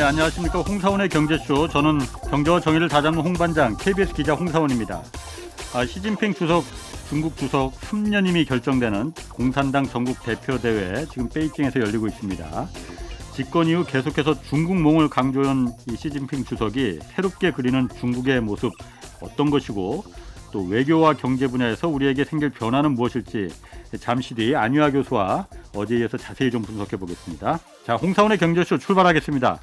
안녕하십니까. 홍사원의 경제쇼. 저는 경제와 정의를 다잡는 홍반장 KBS 기자 홍사원입니다. 시진핑 주석, 중국 주석 3년임이 결정되는 공산당 전국 대표대회 지금 베이징에서 열리고 있습니다. 집권 이후 계속해서 중국몽을 강조한 이 시진핑 주석이 새롭게 그리는 중국의 모습 어떤 것이고 또 외교와 경제 분야에서 우리에게 생길 변화는 무엇일지 잠시 뒤 안유아 교수와 어제에 이어서 자세히 좀 분석해 보겠습니다. 자, 홍사원의 경제쇼 출발하겠습니다.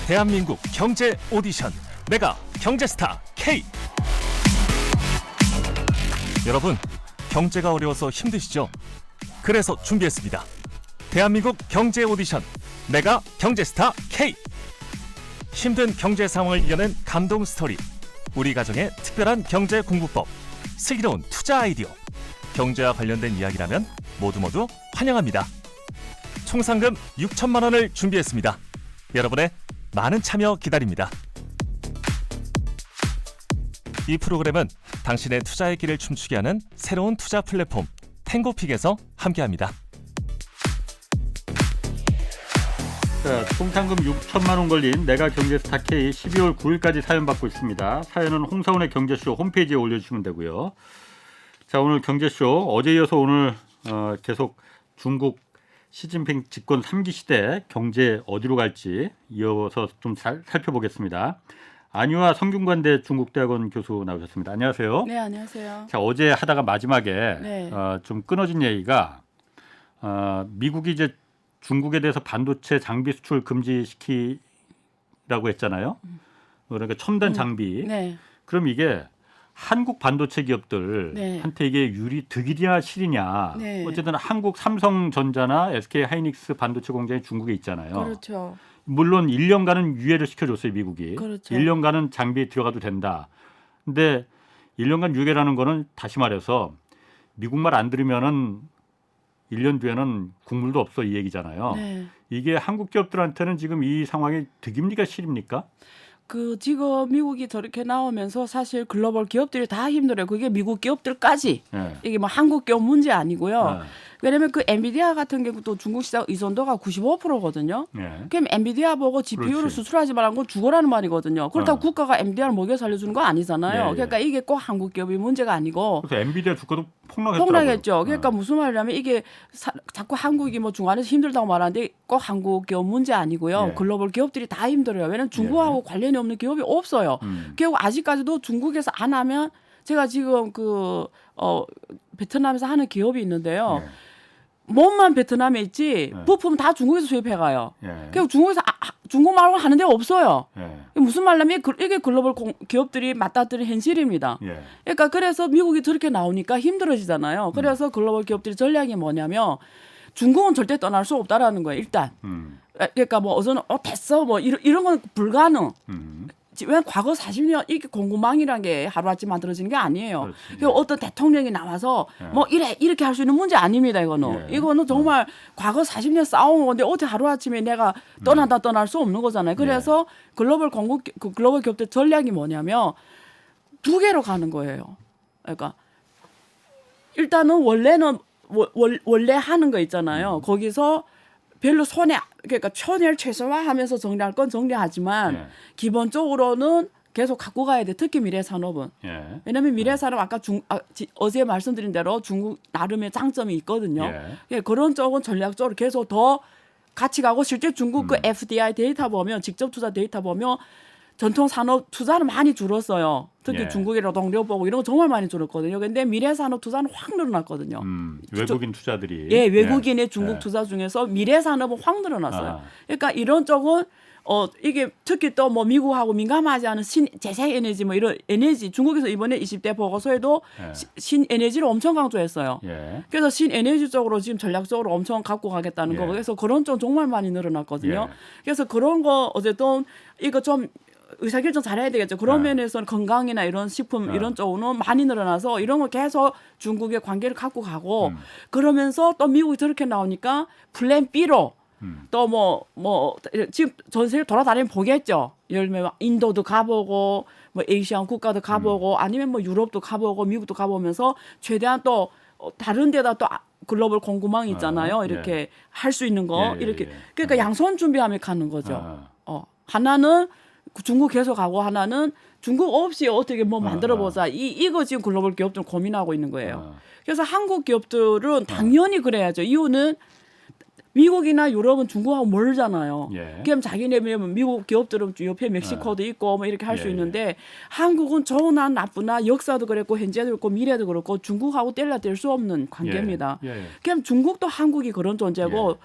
대한민국 경제 오디션 메가 경제스타 K. 여러분, 경제가 어려워서 힘드시죠? 그래서 준비했습니다. 대한민국 경제 오디션 메가 경제스타 K. 힘든 경제 상황을 이겨낸 감동 스토리, 우리 가정의 특별한 경제 공부법, 슬기로운 투자 아이디어, 경제와 관련된 이야기라면 모두 환영합니다. 총 상금 6천만 원을 준비했습니다. 여러분의 많은 참여 기다립니다. 이 프로그램은 당신의 투자의 길을 춤추게 하는 새로운 투자 플랫폼 탱고픽에서 함께합니다. 자, 총 상금 6천만 원 걸린 내가 경제스타 K 12월 9일까지 사연 받고 있습니다. 사연은 홍사원의 경제쇼 홈페이지에 올려주시면 되고요. 자, 오늘 경제쇼 어제 이어서 오늘 계속 중국 시진핑 집권 3기 시대 경제 어디로 갈지 이어서 좀 살펴보겠습니다. 안유아 성균관대 중국대학원 교수 나오셨습니다. 안녕하세요. 네, 안녕하세요. 자, 어제 하다가 마지막에 네. 좀 끊어진 얘기가 미국이 이제 중국에 대해서 반도체 장비 수출 금지시키라고 했잖아요. 그러니까 첨단 장비. 네. 그럼 이게 한국 반도체 기업들한테 네. 이게 득이냐 실이냐. 네. 어쨌든 한국 삼성전자나 SK 하이닉스 반도체 공장이 중국에 있잖아요. 그렇죠. 물론 1년간은 유예를 시켜줬어요, 미국이. 그렇죠. 1년간은 장비에 들어가도 된다. 근데 1년간 유예라는 거는 다시 말해서 미국 말 안 들으면은 1년 뒤에는 국물도 없어 이 얘기잖아요. 네. 이게 한국 기업들한테는 지금 이 상황이 득입니까 실입니까? 지금 미국이 저렇게 나오면서 사실 글로벌 기업들이 다 힘들어요. 그게 미국 기업들까지. 네. 이게 뭐 한국 기업 문제 아니고요. 네. 왜냐면 그 엔비디아 같은 경우도 중국 시장 의존도가 95%거든요. 네. 그럼 엔비디아 보고 GPU를 그렇지. 수출하지 말라는 건 죽어라는 말이거든요. 그렇다고 국가가 엔비디아를 먹여 살려주는 거 아니잖아요. 네, 그러니까 이게 꼭 한국 기업이 문제가 아니고 그래서 엔비디아 주가도 폭락했더라고요. 폭락했죠. 그러니까 무슨 말이냐면 이게 자꾸 한국이 뭐 중간에서 힘들다고 말하는데 꼭 한국 기업 문제 아니고요. 예. 글로벌 기업들이 다 힘들어요. 왜냐하면 중국하고 관련이 없는 기업이 없어요. 결국 아직까지도 중국에서 안 하면 제가 지금 베트남에서 하는 기업이 있는데요. 예. 몸만 베트남에 있지 네. 부품 다 중국에서 수입해 가요. 예. 결국 중국에서 중국 말고 하는 데가 없어요. 예. 무슨 말이냐면 이게 글로벌 기업들이 맞닥뜨린 현실입니다. 예. 그러니까 그래서 미국이 저렇게 나오니까 힘들어지잖아요. 그래서 글로벌 기업들의 전략이 뭐냐면 중국은 절대 떠날 수 없다라는 거예요. 일단. 그러니까 뭐 어서는 됐어 뭐 이런 건 불가능. 왜 과거 40년 이게 공급망이라는 게 하루아침 만들어지는 게 아니에요. 그러니까 어떤 대통령이 나와서 뭐 이렇게 할 수 있는 문제 아닙니다. 이거는. 이거는 정말 과거 40년 쌓아온 건데 어떻게 하루아침에 내가 떠날 수 없는 거잖아요. 그래서 글로벌 기업들 전략이 뭐냐면 두 개로 가는 거예요. 그러니까 일단은 원래 하는 거 있잖아요. 거기서 별로 그러니까 손해를 최소화하면서 정리할 건 정리하지만 기본적으로는 계속 갖고 가야 돼. 특히 미래 산업은. 왜냐하면 미래 산업 아까 어제 말씀드린 대로 중국 나름의 장점이 있거든요. 그런 쪽은 전략적으로 계속 더 같이 가고 실제 중국 그 FDI 데이터 보면 직접 투자 데이터 보면 전통 산업 투자는 많이 줄었어요. 특히 중국의 노동력 보고 이런 거 정말 많이 줄었거든요. 근데 미래 산업 투자는 확 늘어났거든요. 외국인 투자들이. 외국인의 중국 투자 중에서 미래 산업은 확 늘어났어요. 그러니까 이런 쪽은 이게 특히 또 뭐 미국하고 민감하지 않은 재생에너지 뭐 이런 에너지 중국에서 이번에 20대 보고서에도 신에너지를 엄청 강조했어요. 그래서 신에너지 쪽으로 지금 전략적으로 엄청 갖고 가겠다는 거. 그래서 그런 쪽 정말 많이 늘어났거든요. 그래서 그런 거 어쨌든 이거 좀 의사결정 잘해야 되겠죠. 그런 면에서는 건강이나 이런 식품 이런 쪽은 많이 늘어나서 이런 거 계속 중국의 관계를 갖고 가고 그러면서 또 미국이 저렇게 나오니까 플랜 B로 또 뭐 지금 전 세계 돌아다니면 보겠죠. 예를 들면 인도도 가보고 뭐 아시안 국가도 가보고 아니면 뭐 유럽도 가보고 미국도 가보면서 최대한 또 다른 데다 또 글로벌 공구망 있잖아요. 이렇게 할 수 있는 거 이렇게 그러니까 양손 준비하며 가는 거죠. 하나는 중국 계속 가고 하나는 중국 없이 어떻게 뭐 만들어 보자. 이거 지금 글로벌 기업들은 고민하고 있는 거예요. 그래서 한국 기업들은 당연히 그래야죠. 이유는 미국이나 유럽은 중국하고 멀잖아요. 그럼 자기네 미국 기업들은 옆에 멕시코도 있고 뭐 이렇게 할 수 있는데 한국은 좋으나 나쁘나 역사도 그랬고 현재도 그렇고 미래도 그렇고 중국하고 뗄래뗄 수 없는 관계입니다. 그럼 중국도 한국이 그런 존재고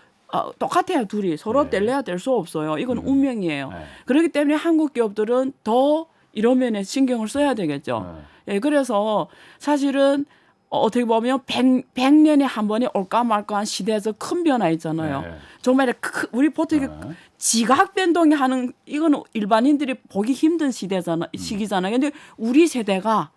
똑같아요. 둘이 서로 뗄래야 뗄 수 없어요. 이건 운명이에요. 그렇기 때문에 한국 기업들은 더 이런 면에 신경을 써야 되겠죠. 그래서 사실은 어떻게 보면 100년에 한 번에 올까 말까한 시대에서 큰 변화 있잖아요. 정말 우리 보통 지각 변동이 하는 이거는 일반인들이 보기 힘든 시기잖아요. 근데 우리 세대가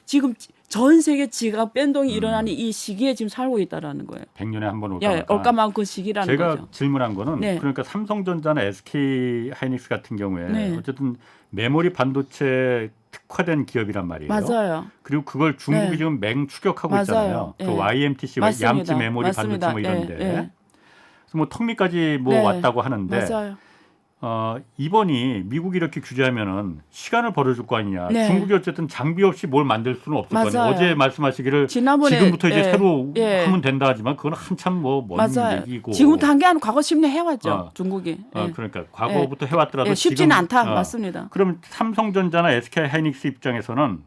지금 전 세계 지각 변동이 일어나는 이 시기에 지금 살고 있다라는 거예요. 100년에 한 번 올까 말까 그 시기라는 제가 거죠. 질문한 거는 그러니까 삼성전자나 SK 하이닉스 같은 경우에 어쨌든 메모리 반도체 특화된 기업이란 말이에요. 맞아요. 그리고 그걸 중국이 지금 맹추격하고 있잖아요. 그 YMTC, 양지 메모리 반도체 뭐 이런데. 그래서 뭐 턱밑까지 뭐 왔다고 하는데 맞아요. 이번이 미국이 이렇게 규제하면은 시간을 벌어줄 거 아니냐. 중국이 어쨌든 장비 없이 뭘 만들 수는 없을 거 아니에요. 어제 말씀하시기를 지금부터 이제 새로 하면 된다 하지만 그건 한참 뭐 먼 얘기고. 지금부터 한 게 아니고 과거 10년 해왔죠. 중국이. 그러니까 과거부터 해왔더라도 쉽지는 않다. 맞습니다. 그럼 삼성전자나 SK 하이닉스 입장에서는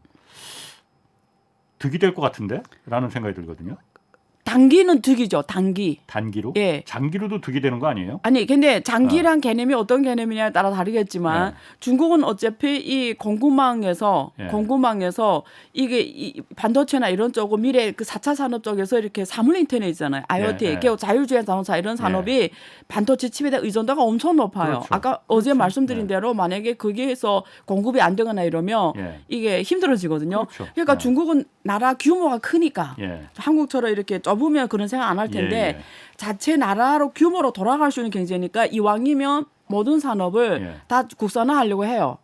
득이 될 것 같은데? 라는 생각이 들거든요. 단기는 득이죠. 단기로? 예. 장기로도 득이 되는 거 아니에요? 아니 근데 장기란 개념이 어떤 개념이냐에 따라 다르겠지만 중국은 어차피 이 공구망에서 이게 이 반도체나 이런 쪽은 미래 그 4차 산업 쪽에서 이렇게 사물 인터넷 있잖아요. IoT, 자율주행 자동차 이런 산업이 반도체 칩에 대한 의존도가 엄청 높아요. 아까 어제 말씀드린 대로 만약에 거기에서 공급이 안 되거나 이러면 이게 힘들어지거든요. 그러니까 중국은 나라 규모가 크니까 한국처럼 이렇게 좁으면 그런 생각 안 할 텐데 자체 나라로 규모로 돌아갈 수 있는 경제니까 이왕이면 모든 산업을 다 국산화하려고 해요.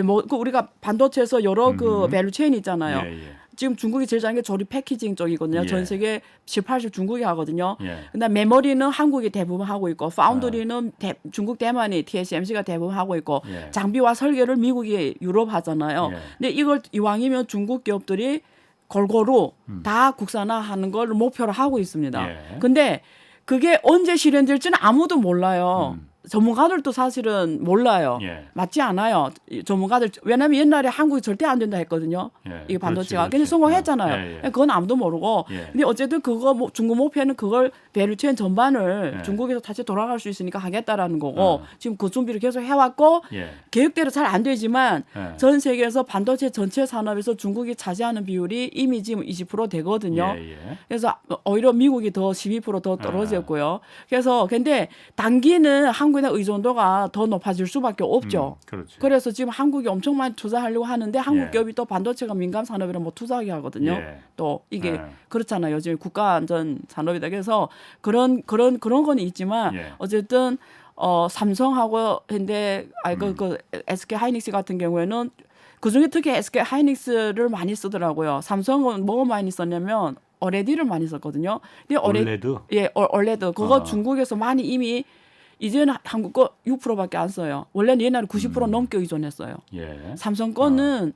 뭐 우리가 반도체에서 여러 그 밸류체인 있잖아요. 지금 중국이 제일 잘하는 게 조립 패키징 쪽이거든요. 전 세계 70, 80 중국이 하거든요. 근데 메모리는 한국이 대부분 하고 있고 파운드리는 중국 대만이 TSMC가 대부분 하고 있고 장비와 설계를 미국이 유럽 하잖아요. 근데 이걸 이왕이면 중국 기업들이 골고루 다 국산화하는 걸 목표로 하고 있습니다. 근데 그게 언제 실현될지는 아무도 몰라요. 전문가들도 사실은 몰라요. 맞지 않아요. 전문가들 왜냐하면 옛날에 한국이 절대 안 된다 했거든요. 이 반도체가 근데 성공했잖아요. 그건 아무도 모르고. 근데 어쨌든 그거 중국 목표는 그걸 밸류체인 전반을 중국에서 다시 돌아갈 수 있으니까 하겠다라는 거고 지금 그 준비를 계속 해왔고 계획대로 잘 안 되지만 전 세계에서 반도체 전체 산업에서 중국이 차지하는 비율이 이미 지금 20% 되거든요. 그래서 오히려 미국이 더 12% 떨어졌고요. 그래서 근데 단기는 한국에 의존도가 더 높아질 수밖에 없죠. 그래서 지금 한국이 엄청 많이 투자하려고 하는데 한국 기업이 또 반도체가 민감 산업이라 뭐 투자하게 하거든요. 또 이게 그렇잖아요. 요즘 국가 안전 산업이다. 그래서 그런 건 있지만 어쨌든 삼성하고 현대 그 SK 하이닉스 같은 경우에는 그중에 특히 SK 하이닉스를 많이 쓰더라고요. 삼성은 뭐 많이 썼냐면 OLED를 많이 썼거든요. 근데 OLED? OLED 그거 중국에서 많이 이미 이제는 한국 거 6%밖에 안 써요. 원래는 옛날에 90% 넘게 의존했어요. 삼성 거는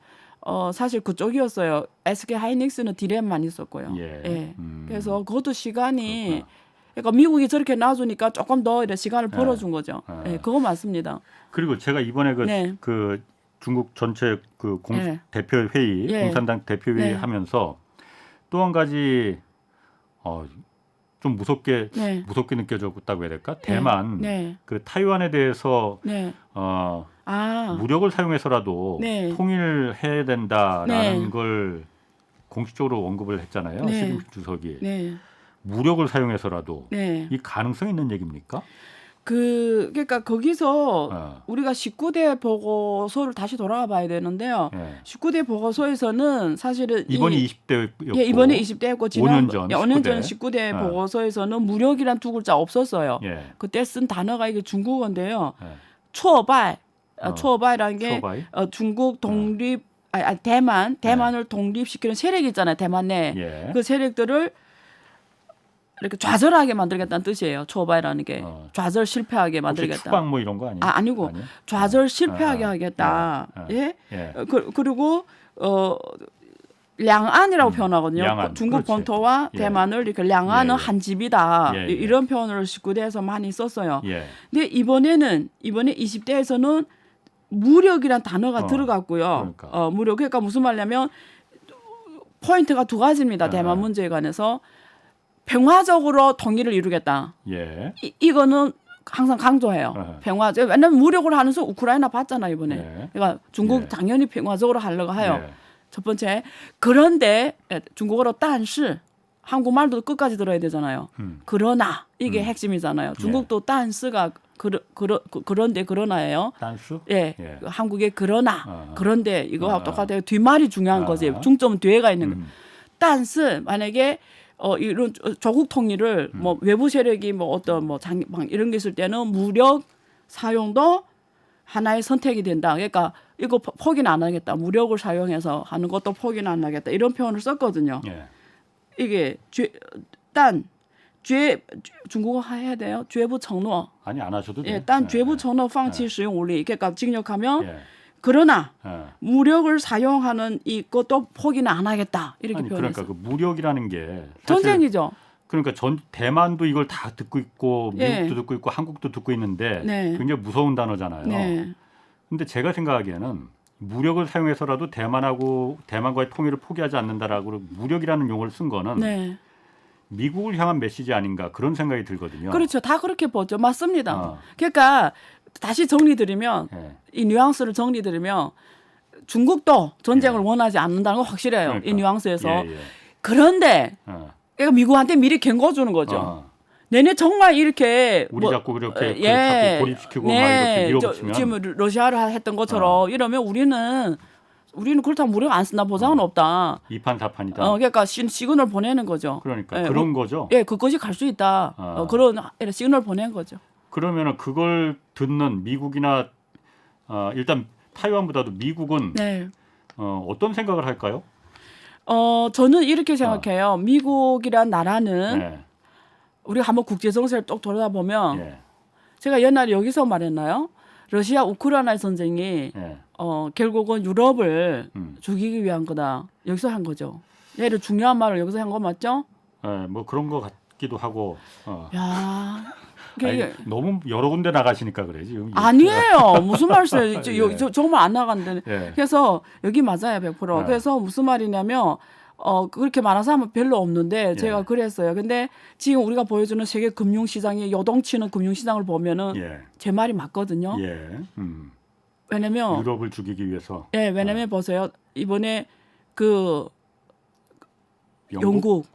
사실 그쪽이었어요. SK 하이닉스는 디램 많이 썼고요. 그래서 그것도 시간이 그러니까 미국이 저렇게 놔주니까 조금 더 이런 시간을 벌어준 거죠. 그거 맞습니다. 그리고 제가 이번에 그 중국 전체 그 대표 회의, 공산당 대표 회의 하면서 또 한 가지 좀 무섭게 느껴졌다고 해야 될까? 대만 그 타이완에 대해서 무력을 사용해서라도 통일해야 된다라는 걸 공식적으로 언급을 했잖아요. 시진핑 주석이 무력을 사용해서라도 이 가능성이 있는 얘기입니까? 그러니까 거기서 우리가 19대 보고서를 다시 돌아가 봐야 되는데요. 19대 보고서에서는 사실은 이번이 20대였고 이번에 20대였고 지난 5년 전 5년 전 19대 보고서에서는 무력이란 두 글자 없었어요. 그때 쓴 단어가 이게 중국어인데요. 초바이라는 게 중국 독립 대만을 독립시키는 세력이 있잖아요. 대만 내. 예. 그 세력들을 이렇게 좌절하게 만들겠다는 뜻이에요. 초바이라는 게 좌절 실패하게 혹시 만들겠다. 추방 뭐 이런 거 아니에요? 아니고 아니요? 좌절 실패하게 하겠다. 예. 예. 그리고 량안이라고 표현하거든요. 량안. 중국 그렇지. 본토와 예. 대만을 이렇게 량안은 예, 예. 한 집이다. 예, 예. 이런 표현을 19대에서 많이 썼어요. 예. 근데 이번에 20대에서는 무력이란 단어가 들어갔고요. 그러니까. 무력. 그러니까 무슨 말이냐면 포인트가 두 가지입니다. 대만 문제에 관해서 평화적으로 통일을 이루겠다. 예. 이거는 항상 강조해요. 평화. 왜냐하면 무력을 하면서 우크라이나 봤잖아 이번에. 예. 그러니까 중국 예. 당연히 평화적으로 하려고 해요. 예. 첫 번째. 그런데 중국어로 但是 한국말도 끝까지 들어야 되잖아요. 그러나 이게 핵심이잖아요. 중국도 但是가 그런데 그러나예요. 단수? 예. 예. 그한국의 그러나 그런데 이거하고 똑같아요. 뒷말이 중요한 거지. 아. 중점은 뒤에가 있는 거. 但是 만약에 이런 조국 통일을 뭐 외부 세력이 뭐 어떤 뭐 이런 게 있을 때는 무력 사용도 하나의 선택이 된다. 그러니까 이거 포기는 안 하겠다. 무력을 사용해서 하는 것도 포기는 안 하겠다. 이런 표현을 썼거든요. 예. 이게 중국어 해야 돼요. 绝不承诺. 아니 안 하셔도 돼요. 예, 但绝不承诺放弃使用武力. 그러니까 직역하면 예. 그러나 예. 무력을 사용하는 이것도 포기는 안 하겠다. 이렇게 아니 표현했어요. 그러니까 그 무력이라는 게 사실 전쟁이죠. 그러니까 대만도 이걸 다 듣고 있고 미국도 예. 듣고 있고 한국도 듣고 있는데 네. 굉장히 무서운 단어잖아요. 네. 근데 제가 생각하기에는 무력을 사용해서라도 대만과의 통일을 포기하지 않는다라고 무력이라는 용어를 쓴 거는 네. 미국을 향한 메시지 아닌가 그런 생각이 들거든요. 그렇죠. 다 그렇게 보죠. 맞습니다. 어. 그러니까 다시 정리드리면 예. 이 뉘앙스를 정리드리면 중국도 전쟁을 원하지 않는다는 건 확실해요. 그러니까. 이 뉘앙스에서. 예, 예. 그런데 그러니까 미국한테 미리 경고주는 거죠. 어. 내내 정말 이렇게 우리 자꾸 이렇게 예. 자꾸 고립시키고 막 이렇게 밀어붙이면 지금 러시아를 했던 것처럼 이러면 우리는 그렇다면 무력 안 쓴다 보장은 없다. 이판사판이다. 그러니까 시그널 보내는 거죠. 그러니까 예, 그런 거죠. 예, 그것이 갈 수 있다. 그런 시그널 보낸 거죠. 그러면은 그걸 듣는 미국이나 일단 타이완보다도 미국은 네. 어떤 생각을 할까요? 저는 이렇게 생각해요. 미국이란 나라는 네. 우리가 한번 국제 정세를 쭉 돌아보면 예. 제가 옛날에 여기서 말했나요? 러시아 우크라이나 전쟁이 예. 결국은 유럽을 죽이기 위한 거다. 여기서 한 거죠. 얘를 중요한 말을 여기서 한 거 맞죠? 예, 뭐 그런 거 같기도 하고. 야, 아니, 너무 여러 군데 나가시니까 그래 지금. 아니에요. 무슨 말씀이에요? 예. 정말 안 나갔는데. 예. 그래서 여기 맞아요, 100%. 그래서 무슨 말이냐면 그렇게 말하는 사람은 별로 없는데 제가 그랬어요. 근데 지금 우리가 보여주는 세계 금융시장의 요동치는 금융시장을 보면은 제 말이 맞거든요. 예. 왜냐면 유럽을 죽이기 위해서. 예, 왜냐면 보세요. 이번에 그 영국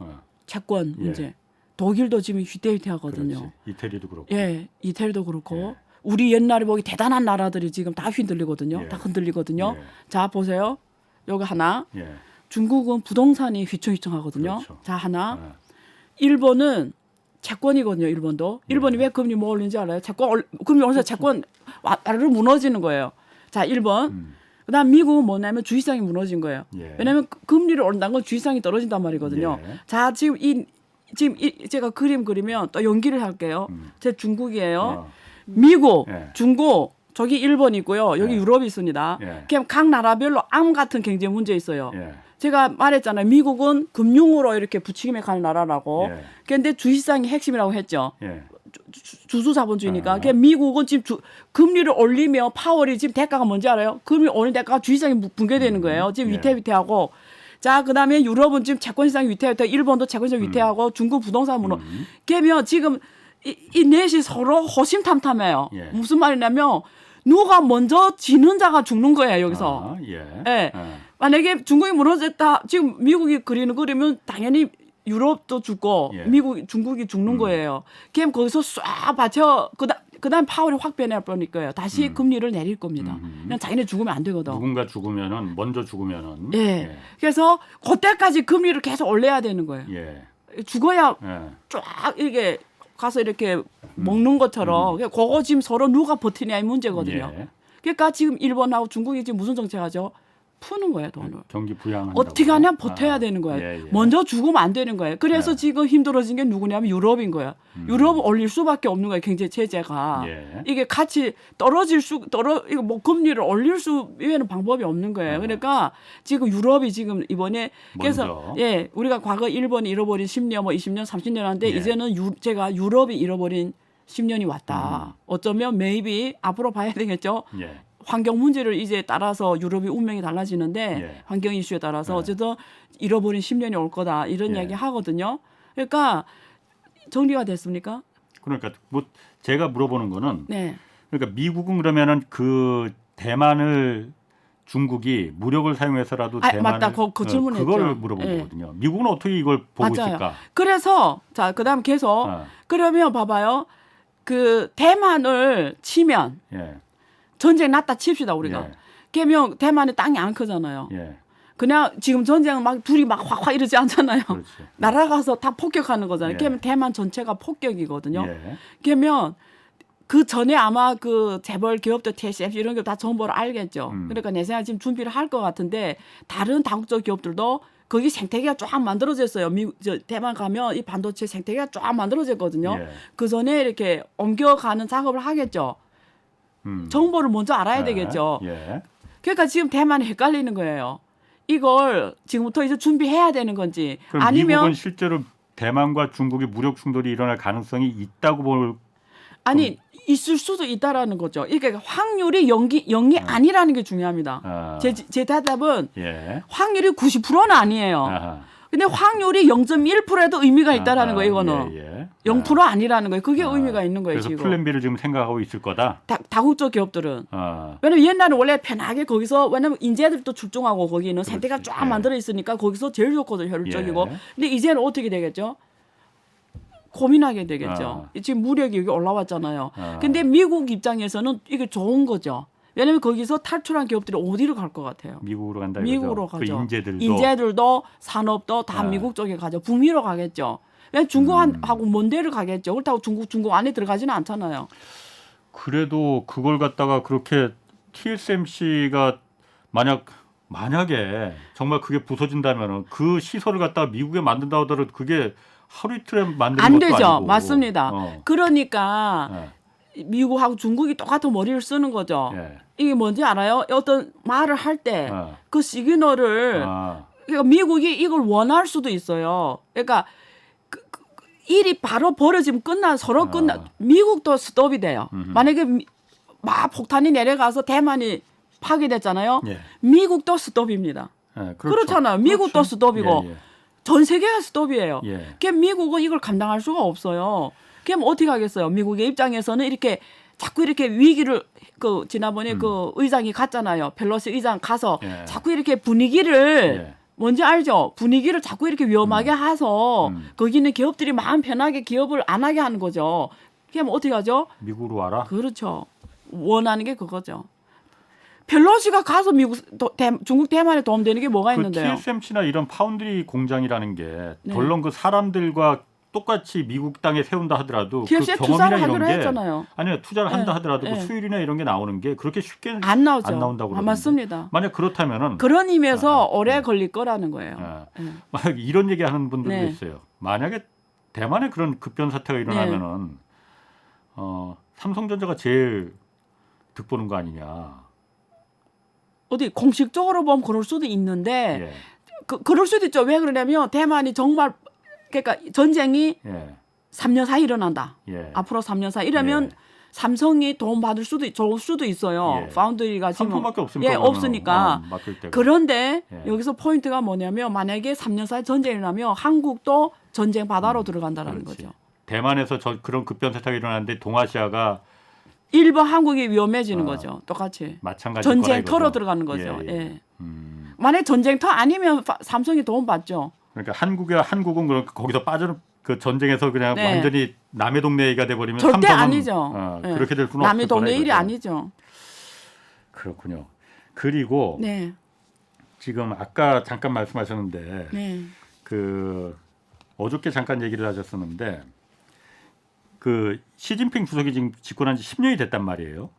채권 문제. 독일도 지금 휘태휘태하거든요. 그렇지. 이태리도 그렇고. 예, 이태리도 그렇고. 우리 옛날에 보기 대단한 나라들이 지금 다 흔들리거든요. 다 흔들리거든요. 자, 보세요. 여기 하나. 중국은 부동산이 휘청휘청하거든요. 그렇죠. 자, 하나. 일본은 채권이거든요. 일본도. 일본이 왜 금리 뭐 올린지 알아요? 금리 올려서 채권 와르르 무너지는 거예요. 자, 1번. 그다음 미국은 뭐냐면 주식시장이 무너진 거예요. 왜냐하면 금리를 올린다는 건 주식시장이 떨어진단 말이거든요. 자, 지금 제가 그림 그리면 또 연기를 할게요. 제 중국이에요. 미국, 중국, 저기 일본이 있고요. 여기 유럽이 있습니다. 그냥 각 나라별로 암 같은 경제 문제 있어요. 제가 말했잖아요. 미국은 금융으로 이렇게 부추김에 가는 나라라고. 그런데 주식시장이 핵심이라고 했죠. 주주자본주의니까. 미국은 지금 금리를 올리며 파월이 지금 대가가 뭔지 알아요? 금리 올린 대가가 주식시장이 붕괴되는 거예요. 지금 위태위태하고. 자, 그다음에 유럽은 지금 채권시장이 위태위태하고 일본도 채권시장 위태하고 중국 부동산 무너. 그러면 지금 이 넷이 서로 호심탐탐해요. 무슨 말이냐면 누가 먼저 지는 자가 죽는 거예요, 여기서. 만약에 중국이 무너졌다. 지금 미국이 그리는 그림은 당연히 유럽도 죽고 중국이 죽는 거예요. 그럼 거기서 쏴 받쳐 그다음 파월이 확 변해버릴 거예요. 다시 금리를 내릴 겁니다. 그냥 자기네 죽으면 안 되거든. 누군가 죽으면은 먼저 죽으면은. 그래서 그때까지 금리를 계속 올려야 되는 거예요. 죽어야 쫙 이게 가서 이렇게 먹는 것처럼 그거 지금 서로 누가 버티냐 이 문제거든요. 그러니까 지금 일본하고 중국이 지금 무슨 정책하죠? 푸는 거예요, 돈을. 경기 부양한다고. 어떻게 하냐 버텨야 되는 거예요. 예, 예. 먼저 죽으면 안 되는 거예요. 그래서 예. 지금 힘들어진 게 누구냐면 유럽인 거예요. 유럽은 올릴 수밖에 없는 거예요. 경제 제재가. 예. 이게 같이 이거 뭐 금리를 올릴 수 외에는 방법이 없는 거예요. 그러니까 지금 유럽이 지금 이번에 그래서 먼저. 예, 우리가 과거 일본이 잃어버린 10년 뭐 20년 30년 한데 예. 이제는 제가 유럽이 잃어버린 10년이 왔다. 어쩌면 maybe 앞으로 봐야 되겠죠. 예. 환경 문제를 이제 따라서 유럽이 운명이 달라지는데 예. 환경 이슈에 따라서 예. 어쨌든 잃어버린 10년이 올 거다 이런 예. 이야기 하거든요. 그러니까 정리가 됐습니까? 그러니까 뭐 제가 물어보는 거는 네. 그러니까 미국은 그러면은 그 대만을 중국이 무력을 사용해서라도 아, 대만을 맞다. 그 질문했죠. 그걸 물어본 예. 거거든요. 미국은 어떻게 이걸 보고 맞아요. 있을까? 그래서 자 그다음 계속 어. 그러면 봐봐요. 그 대만을 치면 예. 전쟁 났다 칩시다 우리가. 예. 그러면 대만의 땅이 안 크잖아요. 예. 그냥 지금 전쟁은 막 둘이 막 확확 이러지 않잖아요. 그렇지. 날아가서 다 폭격하는 거잖아요. 예. 그러면 대만 전체가 폭격이거든요. 예. 그러면 그 전에 아마 그 재벌 기업들 TSMC 이런 게 다 정보를 알겠죠. 그러니까 내 생각에 지금 준비를 할 것 같은데 다른 다국적 기업들도 거기 생태계가 쫙 만들어졌어요. 대만 가면 이 반도체 생태계가 쫙 만들어졌거든요. 예. 그 전에 이렇게 옮겨가는 작업을 하겠죠. 정보를 먼저 알아야 되겠죠. 예. 그러니까 지금 대만이 헷갈리는 거예요. 이걸 지금부터 이제 준비해야 되는 건지 그럼 아니면 미국은 실제로 대만과 중국이 무력 충돌이 일어날 가능성이 있다고 볼 아니 있을 수도 있다라는 거죠. 이게 확률이 0이 아니라는 게 중요합니다. 아. 제 대답은 예. 확률이 90%는 아니에요. 아하. 근데 확률이 0.1%에도 의미가 있다라는 거예요. 이거는 예, 예. 0% 아니라는 거예요. 그게 아. 의미가 있는 거예요. 그래서 지금 플랜 B를 지금 생각하고 있을 거다. 다국적 기업들은 아. 왜냐면 옛날에 원래 편하게 거기서 왜냐면 인재들도 출중하고 거기는 생태가 쫙 예. 만들어 있으니까 거기서 제일 좋거든요. 효율적이고. 예. 근데 이제는 어떻게 되겠죠? 고민하게 되겠죠. 지금 무력이 여기 올라왔잖아요. 아. 근데 미국 입장에서는 이게 좋은 거죠. 왜냐면 거기서 탈출한 기업들이 어디로 갈 것 같아요? 미국으로 간다 미국으로 이거죠. 가죠. 그 인재들도 산업도 다 아. 미국 쪽에 가죠. 북미로 가겠죠. 왜냐면 중국하고 먼 데를 가겠죠. 그렇다고 중국 안에 들어가지는 않잖아요. 그래도 그걸 갖다가 그렇게 TSMC가 만약에 정말 그게 부서진다면은 그 시설을 갖다가 미국에 만든다 하더라도 그게 하루 이틀에 만드는 안 것도 되죠. 아니고. 맞습니다. 그러니까 예. 미국하고 중국이 똑같은 머리를 쓰는 거죠. 예. 이게 뭔지 알아요? 어떤 말을 할 때 그 아. 시그널을 아. 그러니까 미국이 이걸 원할 수도 있어요. 그러니까 일이 바로 벌어지면 서로 끝나. 미국도 스톱이 돼요. 만약에 막 폭탄이 내려가서 대만이 파괴됐잖아요. 예. 미국도 스톱입니다. 예. 그렇잖아요. 미국도 스톱이고 예, 예. 전 세계가 스톱이에요. 예. 그럼 미국은 이걸 감당할 수가 없어요. 그럼 어떻게 하겠어요? 미국의 입장에서는 이렇게 자꾸 이렇게 위기를 지난번에 그 의장이 갔잖아요. 펠로시 의장 가서 예. 자꾸 이렇게 분위기를 예. 뭔지 알죠? 분위기를 자꾸 이렇게 위험하게 해서 거기 있는 기업들이 마음 편하게 기업을 안 하게 하는 거죠. 그럼 어떻게 하죠? 미국으로 와라. 그렇죠. 원하는 게 그거죠. 펠로시가 가서 중국 대만에 도움되는 게 뭐가 그 있는데요? TSMC나 이런 파운드리 공장이라는 게 네. 덜렁 그 사람들과 똑같이 미국 땅에 세운다 하더라도 그 TSMC 경험이나 투자를 이런 하기로 게 했잖아요. 아니요 투자를 한다 네. 하더라도 네. 그 수율이나 이런 게 나오는 게 그렇게 쉽게 안 나오죠. 안 나온다고 그러는데 맞습니다. 만약 그렇다면은 그런 의미에서 오래 걸릴 거라는 거예요. 네. 만약 이런 얘기하는 분들도 네. 있어요. 만약에 대만에 그런 급변 사태가 일어나면은 삼성전자가 제일 득보는 거 아니냐. 어디 공식적으로 보면 그럴 수도 있는데 예. 그럴 수도 있죠. 왜 그러냐면 대만이 정말 그러니까 전쟁이 예. 3년 사이 일어난다. 예. 앞으로 3년 사이 이러면 예. 삼성이 도움 받을 좋을 수도 있어요. 예. 파운드리가 지금 삼성밖에 없으니까. 예, 없으니까. 맡길 때가. 그런데 예. 여기서 포인트가 뭐냐면 만약에 3년 사이 전쟁이 일어나면 한국도 전쟁 바다로 들어간다라는 그렇지. 거죠. 대만에서 그런 급변 사태가 일어났는데 동아시아가 일본 한국이 위험해지는 거죠. 똑같이. 마찬가지일 거라 전쟁터로 이거죠. 들어가는 거죠. 예, 예. 예. 만약 전쟁터 아니면 삼성이 도움 받죠. 그러니까 한국은 그럼 거기서 빠져 그 전쟁에서 그냥 네. 완전히 남의 동네 얘기가 돼 버리면 절대 삼성은 아니죠. 예. 그렇게 될 수는 남의 없을 거라 동네 일이 이거죠. 아니죠. 그렇군요. 그리고 네. 지금 아까 잠깐 말씀하셨는데 네. 그 어저께 잠깐 얘기를 하셨었는데 그 시진핑 주석이 지금 집권한 지 10년이 됐단 말이에요.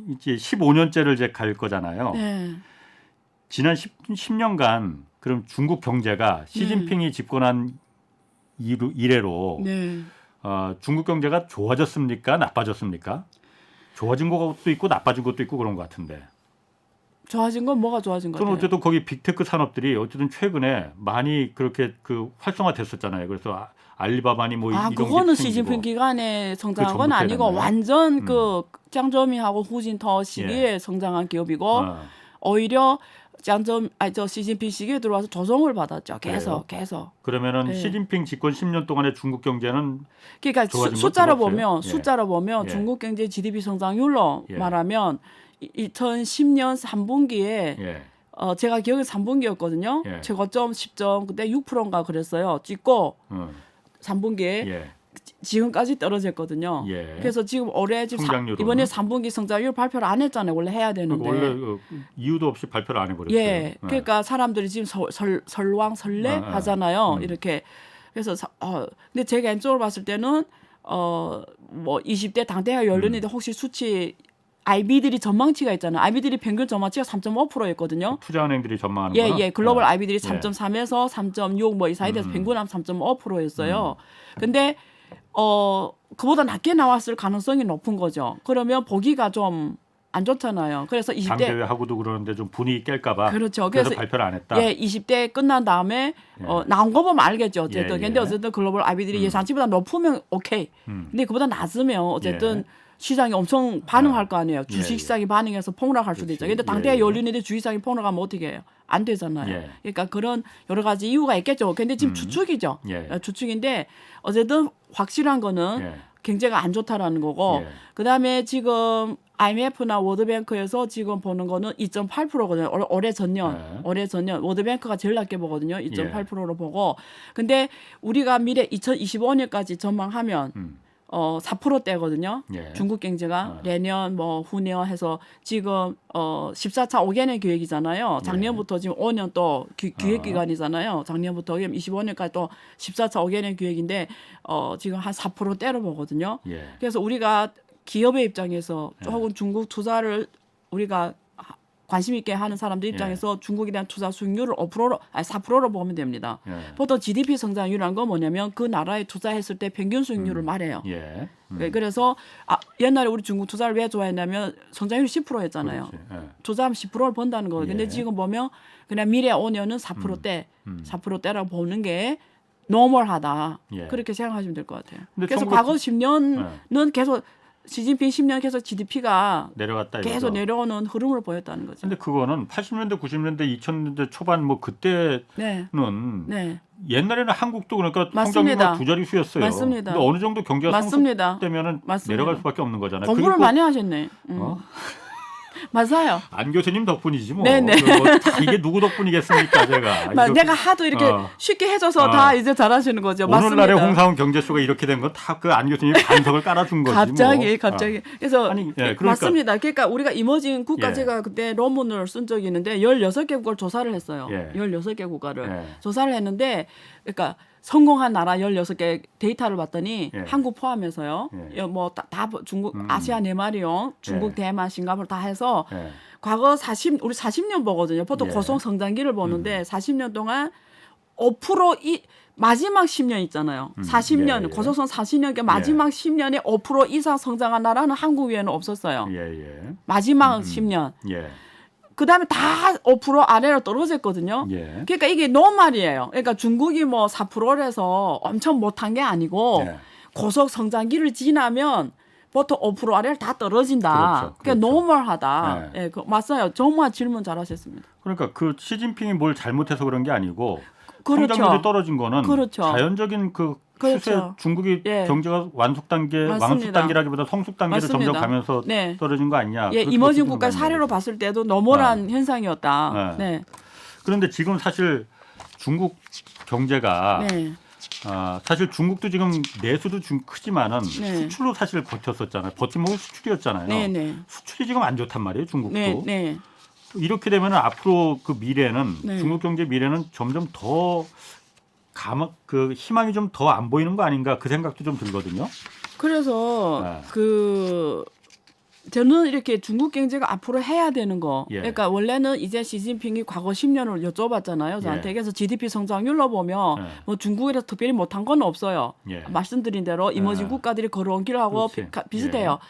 이제 15년째를 이제 갈 거잖아요. 네. 지난 10년간 그럼 중국 경제가 시진핑이 집권한 이래로 네. 중국 경제가 좋아졌습니까? 나빠졌습니까? 좋아진 것도 있고 나빠진 것도 있고 그런 것 같은데. 좋아진 건 뭐가 좋아진 거예요? 저는 어쨌든 거기 빅테크 산업들이 어쨌든 최근에 많이 그렇게 그 활성화됐었잖아요. 그래서 알리바바니 뭐 이런 게 그거는 생기고. 시진핑 기간에 성장한 건 전부터 아니고 해놨나요? 완전 그 짱저미하고 후진터 시기에 성장한 기업이고 오히려 저 시진핑 시기에 들어와서 조성을 받았죠. 계속. 그러면은 네. 시진핑 집권 10년 동안의 중국 경제는 그러니까 좋아진 건 숫자로 없어요? 보면 예. 숫자로 보면 예. 중국 경제 GDP 성장률로 예. 말하면 2010년 3분기에 예. 제가 기억에 3분기였거든요. 예. 최고점 10점 그때 6%인가 그랬어요. 찍고 3분기에 예. 지금까지 떨어졌거든요. 예. 그래서 지금 올해 지금 성장률은? 이번에 3분기 성장률 발표를 안 했잖아요. 원래 해야 되는데. 원래 이유도 없이 발표를 안 해버렸어요. 예. 그러니까 사람들이 지금 설왕설래 하잖아요. 이렇게. 그래서 근데 제가 개인적으로 봤을 때는 뭐 20대 당대가 열렸는데 혹시 수치 IB들이 전망치가 있잖아요. IB들이 평균 전망치가 3.5%였거든요. 투자은행들이 전망하는 예, 거는? 예. 글로벌 예. IB들이 3.3에서 3.6 뭐 이 사이 돼서 평균하면 3.5%였어요. 근데 그보다 낮게 나왔을 가능성이 높은 거죠. 그러면 보기가 좀 안 좋잖아요. 그래서 20대 당대회하고도 그러는데 좀 분위기 깰까봐. 그렇죠. 그래서 그래서 발표를 안 했다. 예, 20대 끝난 다음에 예. 나온 거 보면 알겠죠. 어쨌든. 예, 예. 근데 어쨌든 글로벌 IB들이 예상치보다 높으면 오케이. 근데 그보다 낮으면 어쨌든 예. 시장이 엄청 반응할 거 아니에요. 예, 주식 예. 시장이 반응해서 폭락할 수도 있죠. 그렇지. 근데 당대회 예, 예. 열리는데 주식 시장이 폭락하면 어떻게 해요? 안 되잖아요. 예. 그러니까 그런 여러 가지 이유가 있겠죠. 근데 지금 추측이죠. 예. 추측인데 어쨌든 확실한 거는 예. 경제가 안 좋다라는 거고 예. 그다음에 지금 IMF나 월드뱅크에서 지금 보는 거는 2.8%거든요. 올해 전년. 예. 올해 전년 월드뱅크가 제일 낮게 보거든요. 2.8%로 보고. 근데 우리가 미래 2025년까지 전망하면 4%대거든요. 예. 중국 경제가 내년 뭐 후년 해서 지금 14차 5개년 계획이잖아요. 작년부터 지금 5년 또 기획 기간이잖아요. 작년부터 25년까지 또 14차 5개년 계획인데 지금 한 4%대로 보거든요. 예. 그래서 우리가 기업의 입장에서 조금 중국 투자를 우리가 관심 있게 하는 사람들 입장에서 중국에 대한 투자 수익률을 4%로 보면 됩니다. 예. 보통 GDP 성장률이라는 건 뭐냐면 그 나라에 투자했을 때 평균 수익률을 말해요. 예. 그래서 옛날에 우리 중국 투자를 왜 좋아했냐면 성장률이 10%였잖아요. 그렇지. 예. 투자하면 10%를 번다는 거예요. 근데 예. 지금 보면 그냥 미래 5년은 4%대, 4%대라고 보는 게 노멀하다. 예. 그렇게 생각하시면 될 것 같아요. 근데 그래서 1900 과거 10년은 계속 시진핑 10년 계속 GDP가 내려갔다 계속 이거죠. 내려오는 흐름을 보였다는 거죠. 근데 그거는 80년대, 90년대, 2000년대 초반 뭐 그때는 네. 옛날에는 한국도 그러니까 맞습니다. 성장률이 두 자릿수였어요. 맞습니다. 근데 어느 정도 경제가 맞습니다. 성숙되면은 맞습니다. 내려갈 수밖에 없는 거잖아요. 공부를 그리고 많이 하셨네. 맞아요. 안 교수님 덕분이지 뭐. 네네. 다 이게 누구 덕분이겠습니까, 제가. 이거 내가 하도 이렇게 쉽게 해줘서 어. 다 이제 잘하시는 거죠. 오늘날의 맞습니다. 홍사원 경제쇼가 이렇게 된 건 다 그 안 교수님이 반석을 깔아준 거지. 갑자기. 그래서 아니, 예, 그러니까. 맞습니다. 그러니까 우리가 이머징 국가 예. 제가 그때 논문을 쓴 적이 있는데 16개 국가를 조사를 했어요. 예. 16개 국가를 예. 조사를 했는데 그러니까 성공한 나라 16개 데이터를 봤더니 예. 한국 포함해서요. 예. 뭐 다 중국 아시아 네 마리요. 중국, 예. 대만, 싱가포르 다 해서 예. 과거 우리 40년 보거든요. 보통 예. 고성 성장기를 보는데 40년 동안 5% 마지막 10년 있잖아요. 40년 예, 예. 고소성 40년 그 마지막 10년에 5% 이상 성장한 나라는 한국 외에는 없었어요. 예. 마지막 10년. 예. 그다음에 다 5% 아래로 떨어졌거든요. 예. 그러니까 이게 노말이에요. 그러니까 중국이 뭐 4%라서 엄청 못한 게 아니고 예. 고속 성장기를 지나면 보통 5% 아래를 다 떨어진다. 그렇죠. 그러니까 노멀하다. 네. 예, 맞아요. 정말 질문 잘하셨습니다. 그러니까 그 시진핑이 뭘 잘못해서 그런 게 아니고 그렇죠. 성장률이 떨어진 거는 그렇죠. 자연적인 그 추세 그렇죠. 중국이 예. 경제가 완숙 단계, 맞습니다. 왕숙 단계라기보다 성숙 단계를 맞습니다. 점점 가면서 네. 떨어진 거 아니냐. 예, 그렇게 이머징 보시는 국가 거 사례로 아니에요? 봤을 때도 노멀한 현상이었다. 네. 네. 그런데 지금 사실 중국 경제가 네. 사실 중국도 지금 내수도 좀 크지만은 네. 수출로 사실 버텼었잖아요. 버팀목이 수출이었잖아요. 네. 수출이 지금 안 좋단 말이에요, 중국도. 네. 이렇게 되면 앞으로 그 미래는 네. 중국 경제 미래는 점점 더 그 희망이 좀 더 안 보이는 거 아닌가 그 생각도 좀 들거든요. 그래서 네. 그 저는 이렇게 중국 경제가 앞으로 해야 되는 거. 예. 그러니까 원래는 이제 시진핑이 과거 10년을 여쭤봤잖아요. 저한테. 예. 그래서 GDP 성장률로 보면 예. 뭐 중국이라서 특별히 못한 건 없어요. 예. 말씀드린 대로 이머징 국가들이 걸어온 길하고 그렇지. 비슷해요. 예.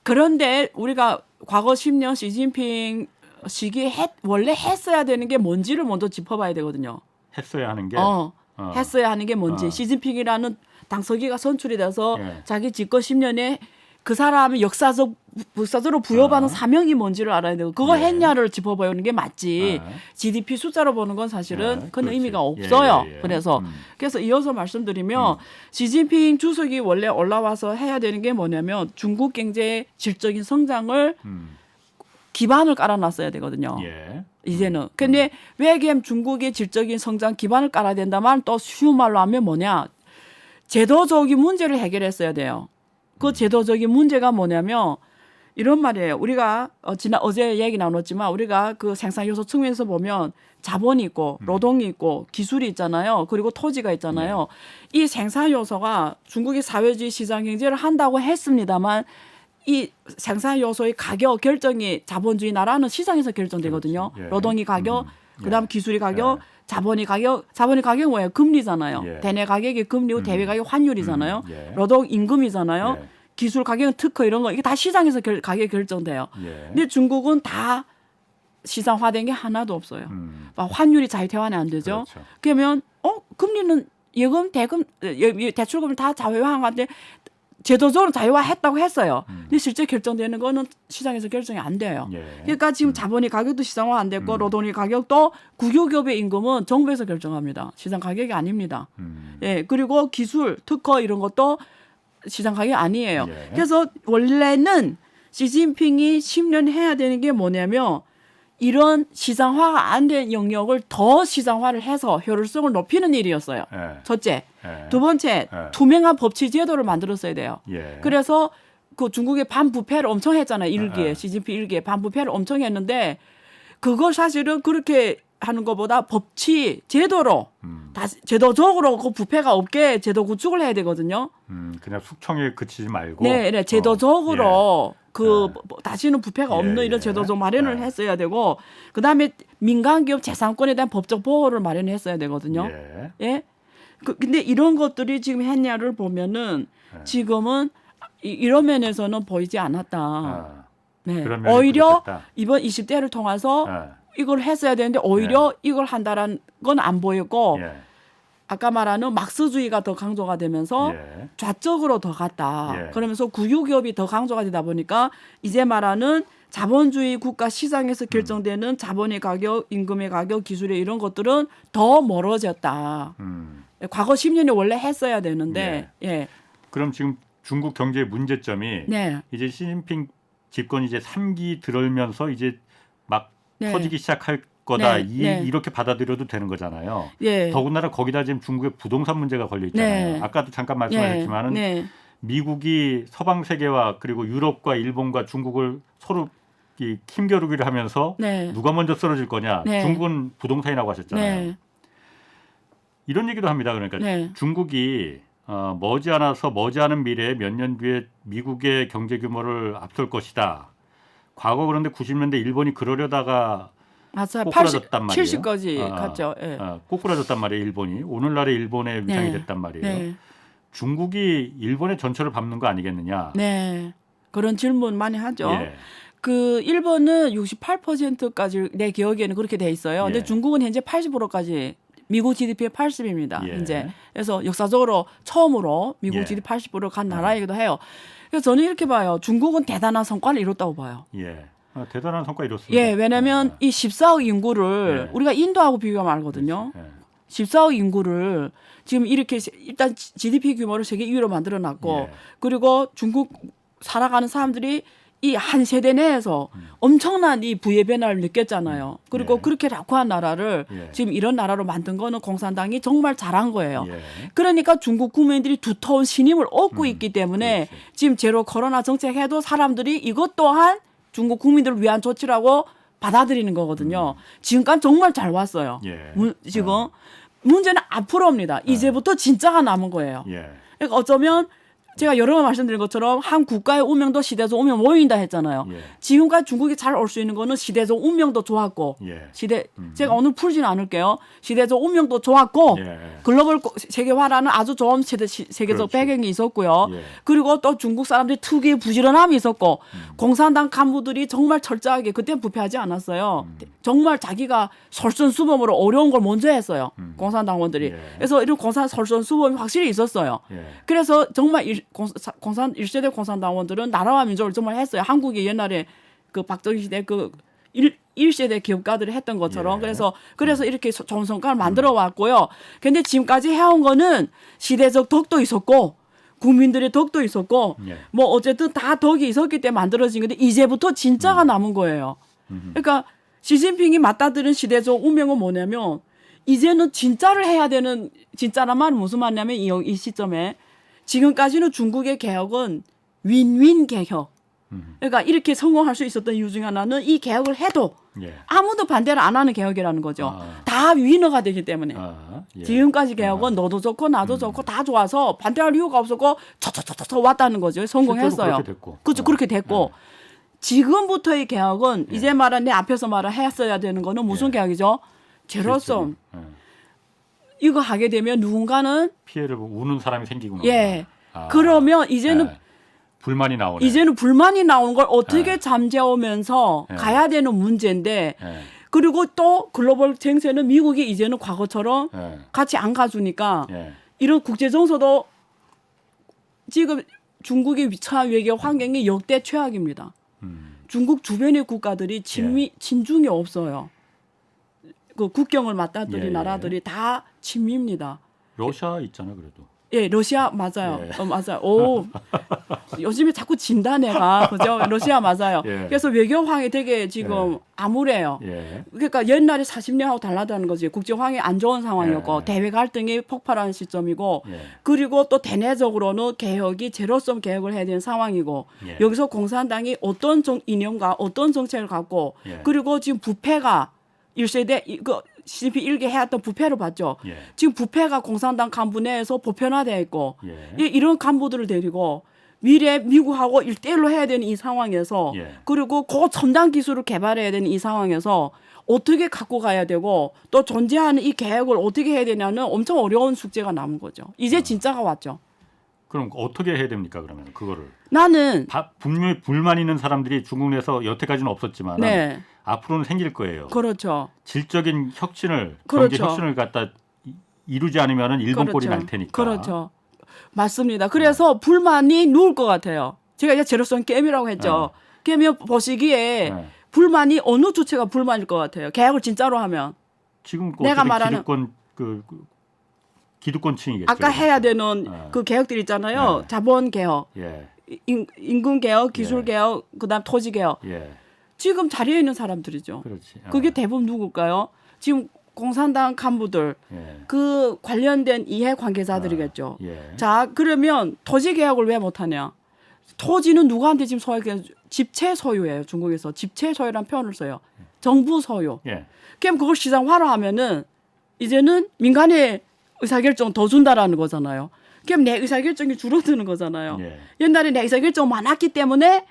그런데 우리가 과거 10년 시진핑 시기에 원래 했어야 되는 게 뭔지를 먼저 짚어봐야 되거든요. 했어야 하는 게 했어야 하는 게 뭔지. 어. 시진핑이라는 당서기가 선출이 돼서 예. 자기 집권 10년에 그 사람이 역사적으로 부여받은 사명이 뭔지를 알아야 되고 그거 예. 했냐를 짚어보는 게 맞지. 아. GDP 숫자로 보는 건 사실은 예, 큰 그렇지. 의미가 없어요. 예. 그래서 이어서 말씀드리면 시진핑 주석이 원래 올라와서 해야 되는 게 뭐냐면 중국 경제의 질적인 성장을 기반을 깔아놨어야 되거든요. 예. 이제는. 근데 왜겸 중국의 질적인 성장 기반을 깔아야 된다만 또 쉬운 말로 하면 뭐냐. 제도적인 문제를 해결했어야 돼요. 그 제도적인 문제가 뭐냐면 이런 말이에요. 우리가 어제 얘기 나눴지만 우리가 그 생산 요소 측면에서 보면 자본이 있고 노동이 있고 기술이 있잖아요. 그리고 토지가 있잖아요. 이 생산 요소가 중국이 사회주의 시장 경제를 한다고 했습니다만 이 생산 요소의 가격 결정이 자본주의 나라는 시장에서 결정되거든요. 그렇지. 예. 노동이 가격, 그다음 기술이 가격, 예. 자본이 가격 뭐예요? 금리잖아요. 예. 대내 가격이 금리고 대외 가격 환율이잖아요. 예. 노동 임금이잖아요. 예. 기술 가격은 특허 이런 거 이게 다 시장에서 가격 결정돼요. 예. 근데 중국은 다 시장화된 게 하나도 없어요. 막 환율이 자유태환이 안 되죠. 그렇죠. 그러면 금리는 예금, 대금, 대출금을 다 자유화한 건데 제도적으로 자유화했다고 했어요. 근데 실제 결정되는 거는 시장에서 결정이 안 돼요. 예. 그러니까 지금 자본의 가격도 시장화 안 됐고 노동의 가격도 국유기업의 임금은 정부에서 결정합니다. 시장 가격이 아닙니다. 예, 그리고 기술, 특허 이런 것도 시장 가격이 아니에요. 예. 그래서 원래는 시진핑이 10년 해야 되는 게 뭐냐면 이런 시장화가 안 된 영역을 더 시장화를 해서 효율성을 높이는 일이었어요. 예. 첫째. 예. 두 번째, 예. 투명한 법치 제도를 만들었어야 돼요. 예. 그래서 그 중국의 반부패를 엄청 했잖아요. 일기에 예. 시진핑 일기에 반부패를 엄청 했는데 그걸 사실은 그렇게 하는 것보다 법치 제도로 다시 제도적으로 그 부패가 없게 제도 구축을 해야 되거든요. 그냥 숙청에 그치지 말고 네, 제도적으로 그 예. 다시는 부패가 예, 없는 예. 이런 제도적 마련을 예. 했어야 되고 그다음에 민간기업 재산권에 대한 법적 보호를 마련했어야 되거든요. 예. 예. 근데 이런 것들이 지금 했냐를 보면은 지금은 이런 면에서는 보이지 않았다. 아, 네. 그런 면이 오히려 부족했다. 이번 20대를 통해서 예. 이걸 했어야 되는데 오히려 이걸 한다라는 건 안 보였고 예. 아까 말하는 막스주의가 더 강조가 되면서 예. 좌적으로 더 갔다. 예. 그러면서 국유기업이 더 강조가 되다 보니까 이제 말하는 자본주의 국가 시장에서 결정되는 자본의 가격, 임금의 가격, 기술의 이런 것들은 더 멀어졌다. 과거 10년이 원래 했어야 되는데 예. 그럼 지금 중국 경제의 문제점이 네. 이제 시진핑 집권이 이제 3기 들어오면서 이제 막 네. 터지기 시작할 거다. 네. 네. 이렇게 받아들여도 되는 거잖아요. 예. 더군다나 거기다 지금 중국의 부동산 문제가 걸려 있잖아요. 네. 아까도 잠깐 말씀하셨지만은 네. 미국이 서방 세계와 그리고 유럽과 일본과 중국을 서로 이 힘겨루기를 하면서 네. 누가 먼저 쓰러질 거냐. 네. 중국은 부동산이라고 하셨잖아요. 네. 이런 얘기도 합니다. 그러니까 네. 중국이 머지않은 미래에 몇 년 뒤에 미국의 경제 규모를 앞설 것이다. 과거 그런데 90년대 일본이 그러려다가 맞아요. 꼬꾸라졌단 말이에요. 70까지 갔죠. 예. 꼬꾸라졌단 말이에요. 일본이. 오늘날의 일본의 위상이 됐단 말이에요. 네. 중국이 일본의 전철을 밟는 거 아니겠느냐. 네. 그런 질문 많이 하죠. 예. 그 일본은 68%까지 내 기억에는 그렇게 돼 있어요. 근데 예. 중국은 현재 80%까지 미국 GDP의 80입니다. 예. 이제 그래서 역사적으로 처음으로 미국 예. GDP 80%로 간 나라이기도 해요. 그래서 저는 이렇게 봐요. 중국은 대단한 성과를 이뤘다고 봐요. 예. 대단한 성과 이뤘습니다. 예, 왜냐하면 이 14억 인구를 예. 우리가 인도하고 비교하면 알거든요. 예. 14억 인구를 지금 이렇게 일단 GDP 규모를 세계 2위로 만들어놨고 예. 그리고 중국 살아가는 사람들이 이 한 세대 내에서 엄청난 이 부의 변화를 느꼈잖아요. 그리고 예. 그렇게 낙후한 나라를 예. 지금 이런 나라로 만든 거는 공산당이 정말 잘한 거예요. 예. 그러니까 중국 국민들이 두터운 신임을 얻고 있기 때문에 그렇지. 지금 제로 코로나 정책 해도 사람들이 이것 또한 중국 국민들을 위한 조치라고 받아들이는 거거든요. 지금까지 정말 잘 왔어요. 예. 지금 문제는 앞으로입니다. 이제부터 진짜가 남은 거예요. 예. 그러니까 어쩌면 제가 여러 번 말씀드린 것처럼 한 국가의 운명도 시대적 운명 모인다 했잖아요. 예. 지금까지 중국이 잘 올 수 있는 거는 시대적 운명도 좋았고 예. 제가 오늘 풀지는 않을게요. 시대적 운명도 좋았고 예. 글로벌 세계화라는 아주 좋은 세계적 그렇죠. 배경이 있었고요. 예. 그리고 또 중국 사람들이 특유의 부지런함이 있었고 공산당 간부들이 정말 철저하게 그때 부패하지 않았어요. 정말 자기가 설선수범으로 어려운 걸 먼저 했어요. 공산당원들이. 예. 그래서 이런 설선수범이 확실히 있었어요. 예. 그래서 정말 1세대 공산당원들은 나라와 민족을 정말 했어요. 한국이 옛날에 그 박정희 시대 그 1세대 기업가들이 했던 것처럼. 예. 그래서 이렇게 좋은 성과를 만들어 왔고요. 근데 지금까지 해온 거는 시대적 덕도 있었고 국민들의 덕도 있었고 예. 뭐 어쨌든 다 덕이 있었기 때문에 만들어진 건데 이제부터 진짜가 남은 거예요. 그러니까 시진핑이 맞닥뜨린 시대적 운명은 뭐냐면 이제는 진짜를 해야 되는 진짜란 말은 무슨 말이냐면 이 시점에 지금까지는 중국의 개혁은 윈윈 개혁. 그러니까 이렇게 성공할 수 있었던 이유 중에 하나는 이 개혁을 해도 예. 아무도 반대를 안 하는 개혁이라는 거죠. 아. 다 위너가 되기 때문에. 예. 지금까지 개혁은 너도 좋고 나도 좋고 다 좋아서 반대할 이유가 없었고 저 왔다는 거죠. 성공했어요. 실제로 그렇게 됐고. 그렇죠. 그렇게 됐고 지금부터의 개혁은 이제 말한 내 앞에서 말한 했어야 되는 거는 무슨 개혁이죠? 제로섬. 예. 이거 하게 되면 누군가는 피해를 보고 우는 사람이 생기구나. 예. 아. 그러면 이제는 예. 불만이 나오네. 이제는 불만이 나오는 걸 어떻게 잠재우면서 예. 가야 되는 문제인데 예. 그리고 또 글로벌 정세는 미국이 이제는 과거처럼 예. 같이 안 가주니까 예. 이런 국제 정서도 지금 중국의 처한 외교 환경이 역대 최악입니다. 중국 주변의 국가들이 친중이 없어요. 그 국경을 맞닿았더니 예, 예. 나라들이 다 친미입니다. 러시아 있잖아 그래도. 예, 러시아 맞아요. 예. 맞아요. 오, 요즘에 자꾸 진다 내가 그죠? 러시아 맞아요. 예. 그래서 외교황이 되게 지금 예. 암울해요. 예. 그러니까 옛날에 40년하고 달라다는 거지. 국제황이 안 좋은 상황이었고 예. 대외 갈등이 폭발하는 시점이고 예. 그리고 또 대내적으로는 개혁이 제로섬 개혁을 해야 되는 상황이고 예. 여기서 공산당이 어떤 이념과 어떤 정책을 갖고 예. 그리고 지금 부패가 1세대 그 시진핑 일개 해왔던 부패를 봤죠. 예. 지금 부패가 공산당 간부 내에서 보편화되어 있고 예. 이런 간부들을 데리고 미래 미국하고 1대1로 해야 되는 이 상황에서 예. 그리고 고첨단 기술을 개발해야 되는 이 상황에서 어떻게 갖고 가야 되고 또 존재하는 이 계획을 어떻게 해야 되냐는 엄청 어려운 숙제가 남은 거죠. 이제 진짜가 왔죠. 그럼 어떻게 해야 됩니까 그러면 그거를? 나는 분명히 불만 있는 사람들이 중국 내에서 여태까지는 없었지만 네. 앞으로는 생길 거예요. 그렇죠. 질적인 혁신을 그렇죠. 경제 혁신을 갖다 이루지 않으면 일본 꼴이 날 테니까. 그렇죠. 맞습니다. 그래서 불만이 누울 것 같아요. 제가 이제 제로섬 게임이라고 했죠. 게임이 보시기에 네. 불만이 어느 주체가 불만일 것 같아요. 계약을 진짜로 하면. 지금 내가 어쨌든 말하는 기득권층이겠죠. 아까 해야 되는 네. 그 개혁들 있잖아요. 네. 자본 개혁, 예. 임금 개혁, 기술 예. 개혁, 그다음 토지 개혁. 예. 지금 자리에 있는 사람들이죠. 그렇지. 그게 대부분 누굴까요? 지금 공산당 간부들, 예. 그 관련된 이해 관계자들이겠죠. 예. 자, 그러면 토지 개혁을 왜 못하냐? 토지는 누구한테 지금 집체 소유예요. 중국에서 집체 소유라는 표현을 써요. 정부 소유. 예. 그럼 그걸 시장화로 하면은 이제는 민간의 의사결정 더 준다라는 거잖아요. 그럼 내 의사결정이 줄어드는 거잖아요. 예. 옛날에 내 의사결정 많았기 때문에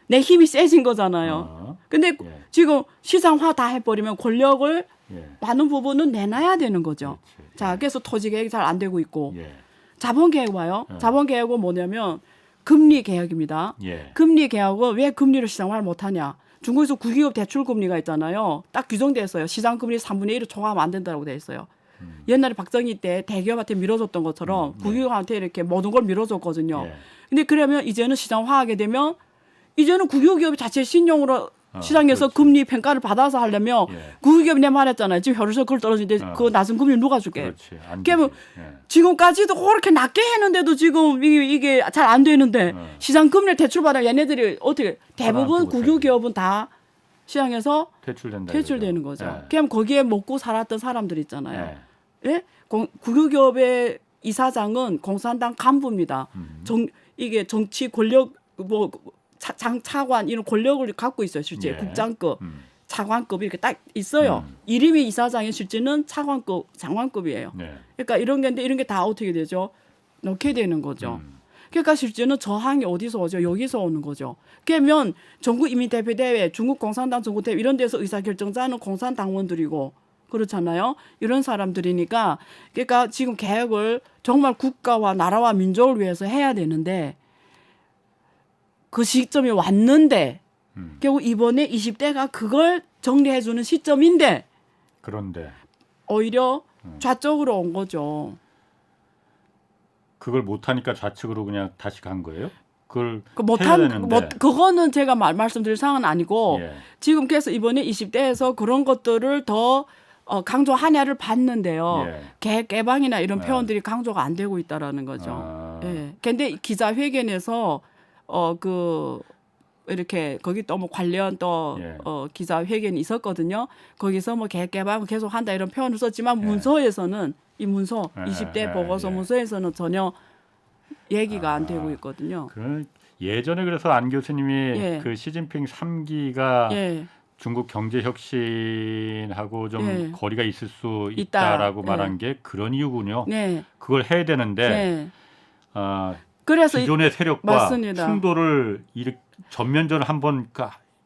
내 힘이 세진 거잖아요. 근데 예. 지금 시장화 다 해버리면 권력을 예. 많은 부분은 내놔야 되는 거죠. 그렇지. 자, 그래서 토지 개혁이 잘 안 되고 있고 예. 자본 개혁 와요. 자본 개혁은 뭐냐면 금리 개혁입니다. 예. 금리 개혁은 왜 금리를 시장화를 못하냐? 중국에서 국유기업 대출 금리가 있잖아요. 딱 규정돼 있어요. 시장 금리 3분의 1을 초과하면 안 된다고 돼 있어요. 옛날에 박정희 때 대기업한테 밀어줬던 것처럼 국유기업한테 이렇게 모든 걸 밀어줬거든요. 예. 근데 그러면 이제는 시장화하게 되면 이제는 국유기업이 자체 신용으로 시장에서 그렇지. 금리 평가를 받아서 하려면 예. 국유기업이 내 말했잖아요. 지금 혈세 그걸 떨어지는데 그 낮은 금리 누가 줄게? 그렇지. 안 그러면 되지. 예. 지금까지도 그렇게 낮게 했는데도 지금 이게 잘 안 되는데 시장 금리를 대출받아 얘네들이 어떻게 대부분 알아듣고 국유기업은 다 시장에서 퇴출된다. 퇴출되는 이거죠. 거죠. 예. 그럼 거기에 먹고 살았던 사람들 있잖아요. 예. 예? 국유기업의 이사장은 공산당 간부입니다. 이게 정치 권력 뭐 차관 이런 권력을 갖고 있어요. 실제 예. 국장급, 차관급 이렇게 딱 있어요. 이름이 이사장의 실제는 차관급, 장관급이에요. 네. 그러니까 이런 게 다 어떻게 되죠? 넣게 되는 거죠. 그러니까 실제는 저항이 어디서 오죠? 여기서 오는 거죠. 그러면 전국인민대표대회, 중국 공산당 전국대회 이런 데서 의사결정자는 공산당원들이고 그렇잖아요. 이런 사람들이니까 그러니까 지금 개혁을 정말 국가와 나라와 민족을 위해서 해야 되는데 그 시점이 왔는데 결국 이번에 20대가 그걸 정리해주는 시점인데 그런데 오히려 좌쪽으로 온 거죠. 그걸 못하니까 좌측으로 그냥 다시 간 거예요? 그걸 그 해야 되는데. 그거는 제가 말씀드릴 사항은 아니고 예. 지금 그래서 이번에 20대에서 그런 것들을 더 강조하냐를 봤는데요. 예. 개방이나 이런 표현들이 강조가 안 되고 있다라는 거죠. 아. 예. 근데 기자회견에서 이렇게 거기 또 뭐 관련 또 예. 기자회견이 있었거든요. 거기서 뭐 개방 계속 한다 이런 표현을 썼지만 예. 문서에서는 이 문서 예, 20대 보고서 예. 문서에서는 전혀 얘기가 안 되고 있거든요. 예전에 그래서 안 교수님이 예. 그 시진핑 3기가 예. 중국 경제 혁신하고 좀 예. 거리가 있을 수 있다. 있다라고 예. 말한 게 그런 이유군요. 네. 그걸 해야 되는데 네. 그래서 기존의 세력과 맞습니다. 충돌을 전면전을 한번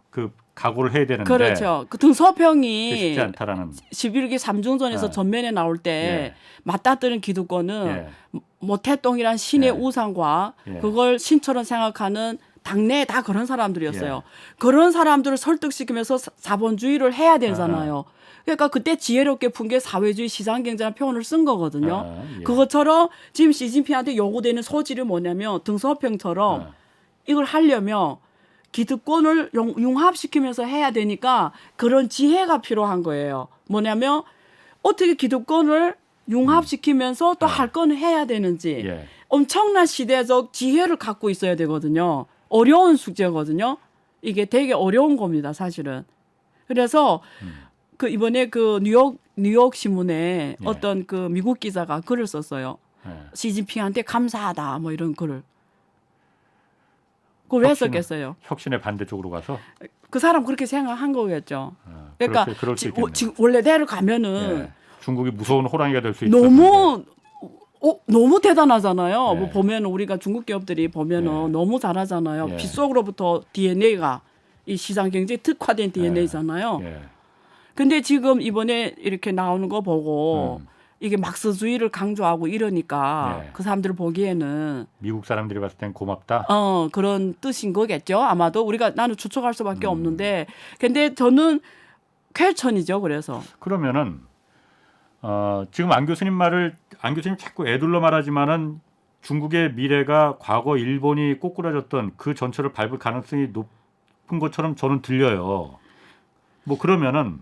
그 각오를 해야 되는데 그렇죠. 그 그게 등서평이 쉽지 않다라는. 11기 3중전에서 예. 전면에 나올 때 예. 맞닥뜨린 기득권은 예. 모태똥이란 신의 예. 우상과 예. 그걸 신처럼 생각하는 당내에 다 그런 사람들이었어요. 예. 그런 사람들을 설득시키면서 자본주의를 해야 되잖아요. 그러니까 그때 지혜롭게 푼 게 사회주의 시장경제라는 표현을 쓴 거거든요. 예. 그것처럼 지금 시진핑한테 요구되는 소질이 뭐냐면 등서평처럼 이걸 하려면 기득권을 융합시키면서 해야 되니까 그런 지혜가 필요한 거예요. 뭐냐면 어떻게 기득권을 융합시키면서 또 할 건 해야 되는지 예. 엄청난 시대적 지혜를 갖고 있어야 되거든요. 어려운 숙제거든요. 이게 되게 어려운 겁니다, 사실은. 그래서 그 이번에 그 뉴욕 신문에 예. 어떤 그 미국 기자가 글을 썼어요. 예. 시진핑한테 감사하다 뭐 이런 글을. 그걸 왜 썼겠어요? 혁신의 반대쪽으로 가서 그 사람 그렇게 생각한 거겠죠. 그러니까 그럴 수 있겠네요. 지금 원래대로 가면은 예. 중국이 무서운 호랑이가 될 수 있는. 너무 대단하잖아요. 예. 뭐 보면 우리가 중국 기업들이 보면은 예. 너무 잘하잖아요. 예. 빗속으로부터 DNA가 이 시장 경제에 특화된 DNA잖아요. 예. 근데 지금 이번에 이렇게 나오는 거 보고 음. 이게 막스주의를 강조하고 이러니까 예. 그 사람들 보기에는 미국 사람들이 봤을 땐 고맙다. 그런 뜻인 거겠죠. 아마도 나는 추측할 수밖에 없는데, 근데 저는 쾌천이죠. 그래서 그러면은 지금 안 교수님 자꾸 애둘러 말하지만은 중국의 미래가 과거 일본이 꼬꾸라졌던 그 전철을 밟을 가능성이 높은 것처럼 저는 들려요. 뭐 그러면은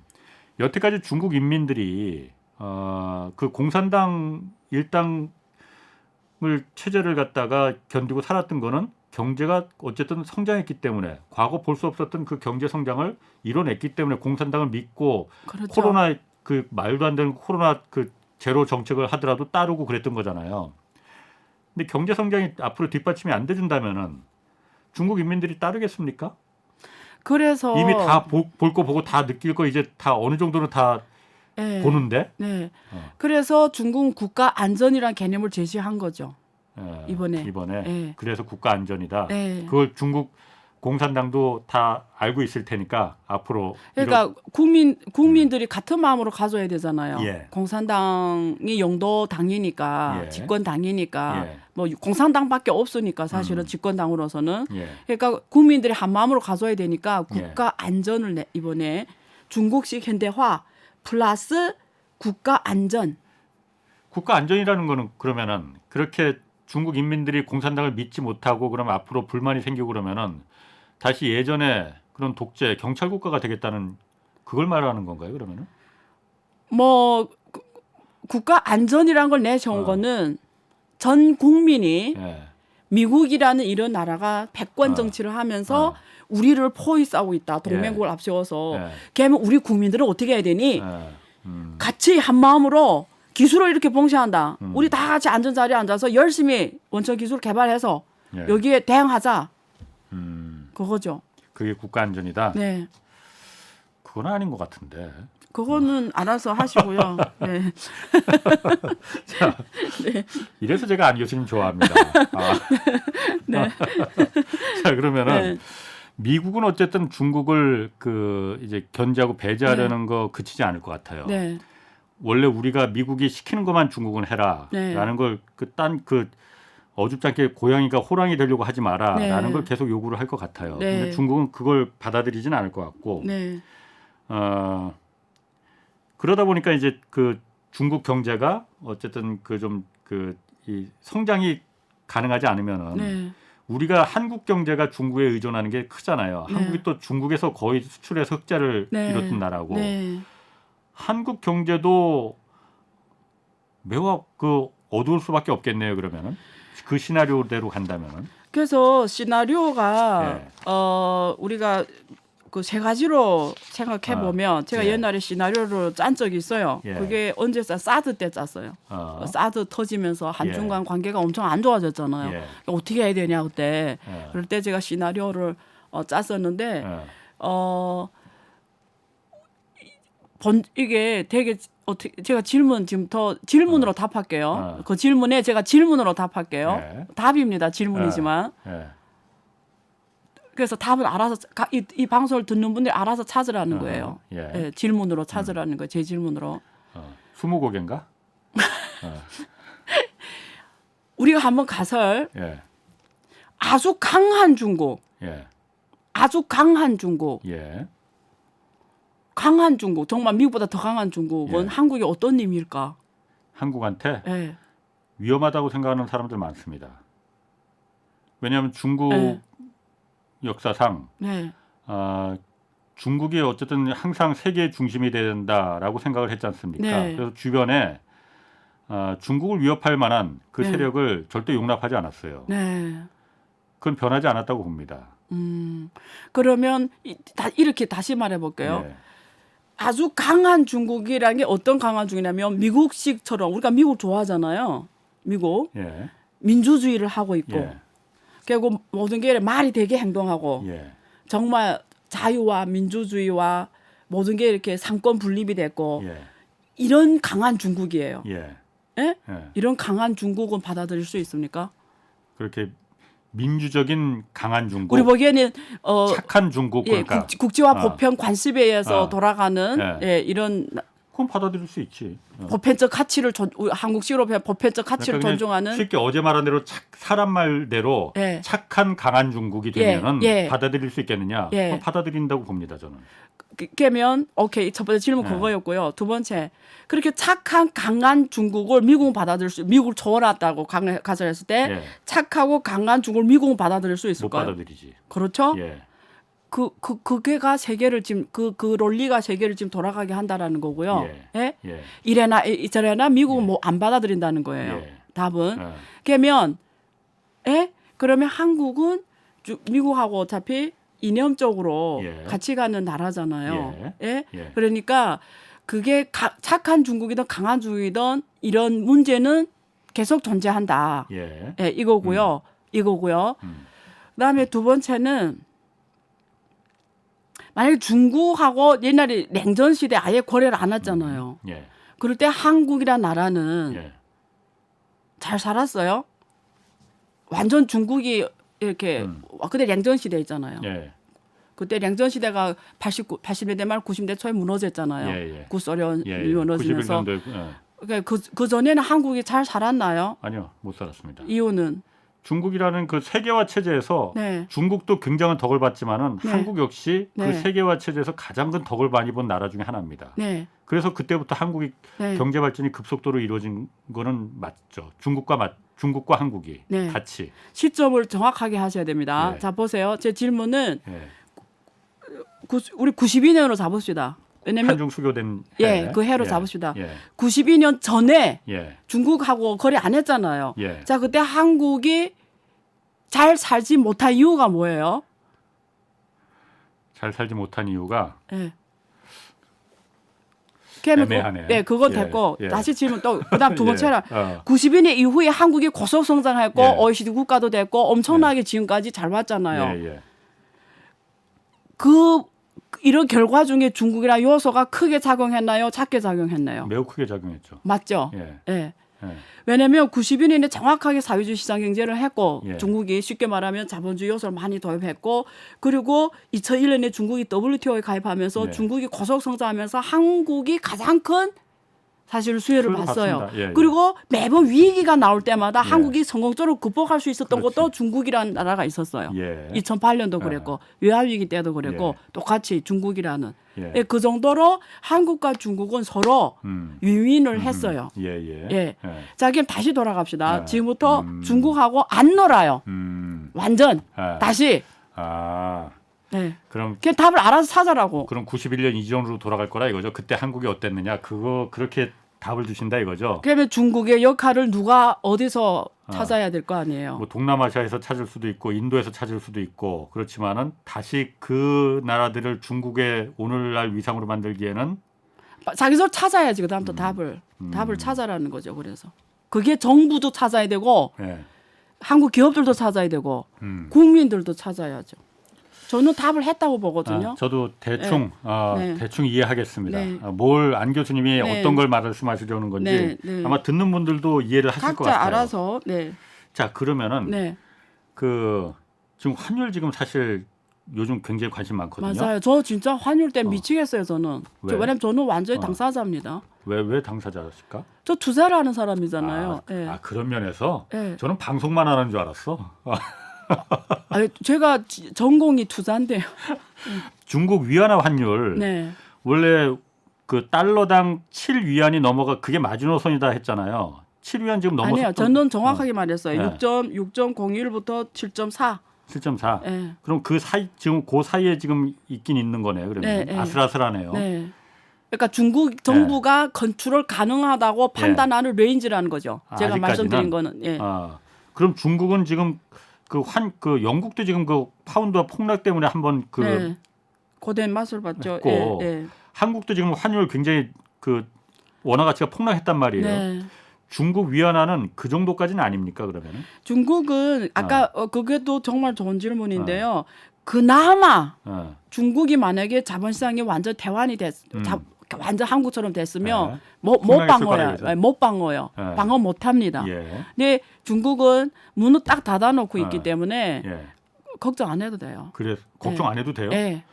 여태까지 중국 인민들이 그 공산당 일당을 체제를 갖다가 견디고 살았던 거는 경제가 어쨌든 성장했기 때문에 과거 볼 수 없었던 그 경제 성장을 이뤄냈기 때문에 공산당을 믿고 그렇죠. 코로나 그 말도 안 되는 코로나 그 제로 정책을 하더라도 따르고 그랬던 거잖아요. 근데 경제 성장이 앞으로 뒷받침이 안 돼준다면은 중국 인민들이 따르겠습니까? 그래서 이미 다 볼 거 보고 다 느낄 거 이제 다 어느 정도는 다 네. 보는데. 네. 그래서 중국은 국가 안전이라는 개념을 제시한 거죠. 이번에. 네. 그래서 국가 안전이다. 네. 그걸 중국 공산당도 다 알고 있을 테니까 앞으로. 그러니까 국민들이 같은 마음으로 가져야 되잖아요. 예. 공산당이 영도 당이니까 예. 집권 당이니까 예. 뭐 공산당밖에 없으니까 사실은 집권당으로서는 예. 그러니까 국민들이 한 마음으로 가져야 되니까 국가 안전을 이번에 중국식 현대화 플러스 국가 안전. 국가 안전이라는 거는 그러면은 그렇게 중국 인민들이 공산당을 믿지 못하고 그러면 앞으로 불만이 생기고 그러면은 다시 예전에 그런 독재 경찰 국가가 되겠다는 그걸 말하는 건가요? 그러면은 뭐 국가 안전이란 걸 내세운 거는 전 국민이 예. 미국이라는 이런 나라가 패권 정치를 하면서 우리를 포위싸고 있다. 동맹국을 앞세워서. 예. 그러면 우리 국민들은 어떻게 해야 되니? 예. 같이 한 마음으로 기술을 이렇게 봉쇄한다. 우리 다 같이 앉은 자리에 앉아서 열심히 원천 기술 개발해서 예. 여기에 대응하자. 그거죠. 그게 국가 안전이다. 네. 그건 아닌 것 같은데. 그거는 알아서 하시고요. 네. 자, 이래서 제가 안 교수님 좋아합니다. 아. 네. 자, 그러면은 네. 미국은 어쨌든 중국을 그 이제 견제하고 배제하려는 거 그치지 않을 것 같아요. 네. 원래 우리가 미국이 시키는 것만 중국은 해라라는 네. 걸 그 어줍잖게 고양이가 호랑이 되려고 하지 마라라는 네. 걸 계속 요구를 할 것 같아요. 네. 근데 중국은 그걸 받아들이지는 않을 것 같고, 네. 그러다 보니까 이제 그 중국 경제가 어쨌든 이 성장이 가능하지 않으면은 네. 우리가 한국 경제가 중국에 의존하는 게 크잖아요. 네. 한국이 또 중국에서 거의 수출해서 흑자를 네. 이뤘던 나라고. 네. 한국 경제도 매우 그 어두울 수밖에 없겠네요. 그러면은 그 시나리오대로 간다면은. 그래서 시나리오가 예. 우리가 그 세 가지로 생각해 보면 제가 예. 옛날에 시나리오를 짠 적이 있어요. 예. 그게 언제 사드 때 짰어요. 사드 터지면서 한중 간 관계가 엄청 안 좋아졌잖아요. 예. 어떻게 해야 되냐 그때. 예. 그럴 때 제가 시나리오를 짰었는데 예. 이게 되게 어떻게 제가 지금 더 질문으로 답할게요. 어. 그 질문에 제가 질문으로 답할게요. 예. 답입니다. 질문이지만. 예. 그래서 답을 알아서 이 방송을 듣는 분들이 알아서 찾으라는 거예요. 예. 예, 질문으로 찾으라는 거예요. 제 질문으로. 20곡인가? 우리가 한번 가설 예. 아주 강한 중국, 예. 아주 강한 중국, 예. 강한 중국, 정말 미국보다 더 강한 중국은 예. 한국이 어떤 의미일까? 한국한테 예. 위험하다고 생각하는 사람들 많습니다. 왜냐하면 중국 예. 역사상 네. 중국이 어쨌든 항상 세계의 중심이 된다라고 생각을 했지 않습니까? 네. 그래서 주변에 중국을 위협할 만한 그 네. 세력을 절대 용납하지 않았어요. 네. 그건 변하지 않았다고 봅니다. 그러면 이렇게 다시 말해 볼게요. 예. 아주 강한 중국이라는 게 어떤 강한 중국이냐면 미국식처럼 우리가 미국 좋아하잖아요. 미국 예. 민주주의를 하고 있고 예. 그리고 모든 게 말이 되게 행동하고 예. 정말 자유와 민주주의와 모든 게 이렇게 상권 분립이 됐고 예. 이런 강한 중국이에요. 예. 예? 예. 이런 강한 중국은 받아들일 수 있습니까? 그렇게 민주적인 강한 중국, 우리 보기에는 착한 중국, 예, 그러니까 국지와 보편 관습에 의해서 돌아가는 예. 예, 이런 그건 받아들일 수 있지. 보편적 가치를 한국식으로 표현 보편적 가치를 그러니까 그냥 존중하는 쉽게 어제 말한 대로 사람 말대로 예. 착한 강한 중국이 되면은 예. 받아들일 수 있겠느냐? 예. 그건 받아들인다고 봅니다, 저는. 깨면 오케이 첫 번째 질문 예. 그거였고요. 두 번째 그렇게 착한 강한 중국을 미국은 받아들일 수 미국을 초월했다고 가설했을 때 예. 착하고 강한 중국을 미국은 받아들일 수 못 있을까요? 받아들이지. 그렇죠? 예. 그게가 세계를 지금 그 논리가 세계를 지금 돌아가게 한다라는 거고요. 예? 예. 이래나 저래나 미국은 뭐 안 받아들인다는 거예요. 예. 답은 예. 그러면 그러면 한국은 미국하고 어차피 이념적으로 예. 같이 가는 나라잖아요. 예? 예. 그러니까 그게 착한 중국이든 강한 중국이든 이런 문제는 계속 존재한다. 예. 예, 이거고요. 이거고요. 그다음에 두 번째는 만약에 중국하고 옛날에 냉전 시대 아예 거래를 안 했잖아요. 예. 그럴 때 한국이란 나라는 예. 잘 살았어요. 완전 중국이 이렇게 그때 냉전 시대 있잖아요. 예. 그때 냉전 시대가 80년대 말 90년대 초에 무너졌잖아요. 예. 구소련이 예. 무너지면서 91년도에 그 전에는 한국이 잘 살았나요? 아니요, 못 살았습니다. 이유는 중국이라는 그 세계화 체제에서 네. 중국도 굉장한 덕을 봤지만은 네. 한국 역시 그 네. 세계화 체제에서 가장 큰 덕을 많이 본 나라 중에 하나입니다. 네. 그래서 그때부터 한국이 네. 경제 발전이 급속도로 이루어진 거는 맞죠. 중국과 한국이 네. 같이. 시점을 정확하게 하셔야 됩니다. 네. 자 보세요. 제 질문은 예. 우리 92년으로 잡읍시다. 왜냐면 한중 수교된 해. 예, 그 해로 잡읍시다. 예. 92년 전에 예. 중국하고 거래 안 했잖아요. 예. 자 그때 한국이 잘 살지 못한 이유가 뭐예요? 잘 살지 못한 이유가 예. 그러면 애매하네. 예, 그건 예, 됐고 예. 다시 질문 또 그다음 두 번째는 예. 92년 이후에 한국이 고속 성장했고 예. OECD 국가도 됐고 엄청나게 지금까지 잘 왔잖아요. 예. 이런 결과 중에 중국이란 요소가 크게 작용했나요? 작게 작용했나요? 매우 크게 작용했죠. 맞죠? 예. 예. 예. 왜냐하면 90년에 정확하게 사회주의 시장 경제를 했고 예. 중국이 쉽게 말하면 자본주의 요소를 많이 도입했고 그리고 2001년에 중국이 WTO에 가입하면서 예. 중국이 고속 성장하면서 한국이 가장 큰 사실 수혜를 수혜를 봤어요. 받습니다. 예, 예. 그리고 매번 위기가 나올 때마다 예. 한국이 성공적으로 극복할 수 있었던 그렇지. 것도 중국이라는 나라가 있었어요. 예. 2008년도 그랬고 외환위기 때도 그랬고 예. 똑같이 중국이라는 예. 예, 그 정도로 한국과 중국은 서로 윈윈을 했어요. 예, 예. 예. 자, 그럼 다시 돌아갑시다. 예. 지금부터 중국하고 안 놀아요. 완전 예. 다시. 아. 네. 그럼 그냥 답을 알아서 찾아라고. 91년 이전으로 돌아갈 거라 이거죠. 그때 한국이 어땠느냐? 그거 그렇게 답을 주신다 이거죠. 그러면 중국의 역할을 누가 어디서 찾아야 될 거 아니에요. 뭐 동남아시아에서 찾을 수도 있고 인도에서 찾을 수도 있고 그렇지만은 다시 그 나라들을 중국의 오늘날 위상으로 만들기에는 자기서 찾아야지 그다음부터 답을 찾아라는 거죠. 그래서 그게 정부도 찾아야 되고 예. 한국 기업들도 찾아야 되고 국민들도 찾아야죠. 저는 답을 했다고 보거든요. 저도 대충 네. 대충 이해하겠습니다. 네. 뭘 안 교수님이 네. 어떤 걸 말씀하시려는 건지 네, 네. 아마 듣는 분들도 이해를 하실 것 각자 같아요. 알아서. 네. 자 그러면은 네. 그 지금 환율 지금 사실 요즘 굉장히 관심 많거든요. 맞아요. 저 진짜 환율 때문에 미치겠어요. 저는. 왜? 왜냐면 저는 완전히 당사자입니다. 왜 당사자실까? 저 투자를 하는 사람이잖아요. 예. 그런 면에서 예. 저는 방송만 하는 줄 알았어. 아니, 제가 전공이 투자인데요. 중국 위안화 환율 네. 원래 그 달러당 7위안이 넘어가 그게 마지노선이다 했잖아요. 7위안 지금 넘어서 아니요. 저는 정확하게 말했어요. 네. 6.01부터 7.4. 7.4. 예. 그럼 그 사이 지금 그 사이에 지금 있긴 있는 거네요. 그러면 네, 네. 아슬아슬하네요. 네. 그러니까 중국 정부가 컨트롤 가능하다고 판단하는 레인지라는 거죠. 제가 아직까지는? 말씀드린 거는. 예. 그럼 중국은 지금 그 영국도 지금 그 파운드와 폭락 때문에 한번 네. 고된 맛을 봤죠. 했고 예, 예. 한국도 지금 환율 굉장히 그 원화 가치가 폭락했단 말이에요. 네. 중국 위안화는 그 정도까지는 아닙니까 그러면은? 중국은 아까 그게도 정말 좋은 질문인데요. 그나마 중국이 만약에 자본시장이 완전 대환이 완전 한국처럼 됐으면 못 방어요. 못 방어요. 방어 못 합니다. 예. 근데 중국은 문을 딱 닫아놓고 있기 때문에 예. 걱정 안 해도 돼요. 그래 걱정 안 해도 돼요? 예.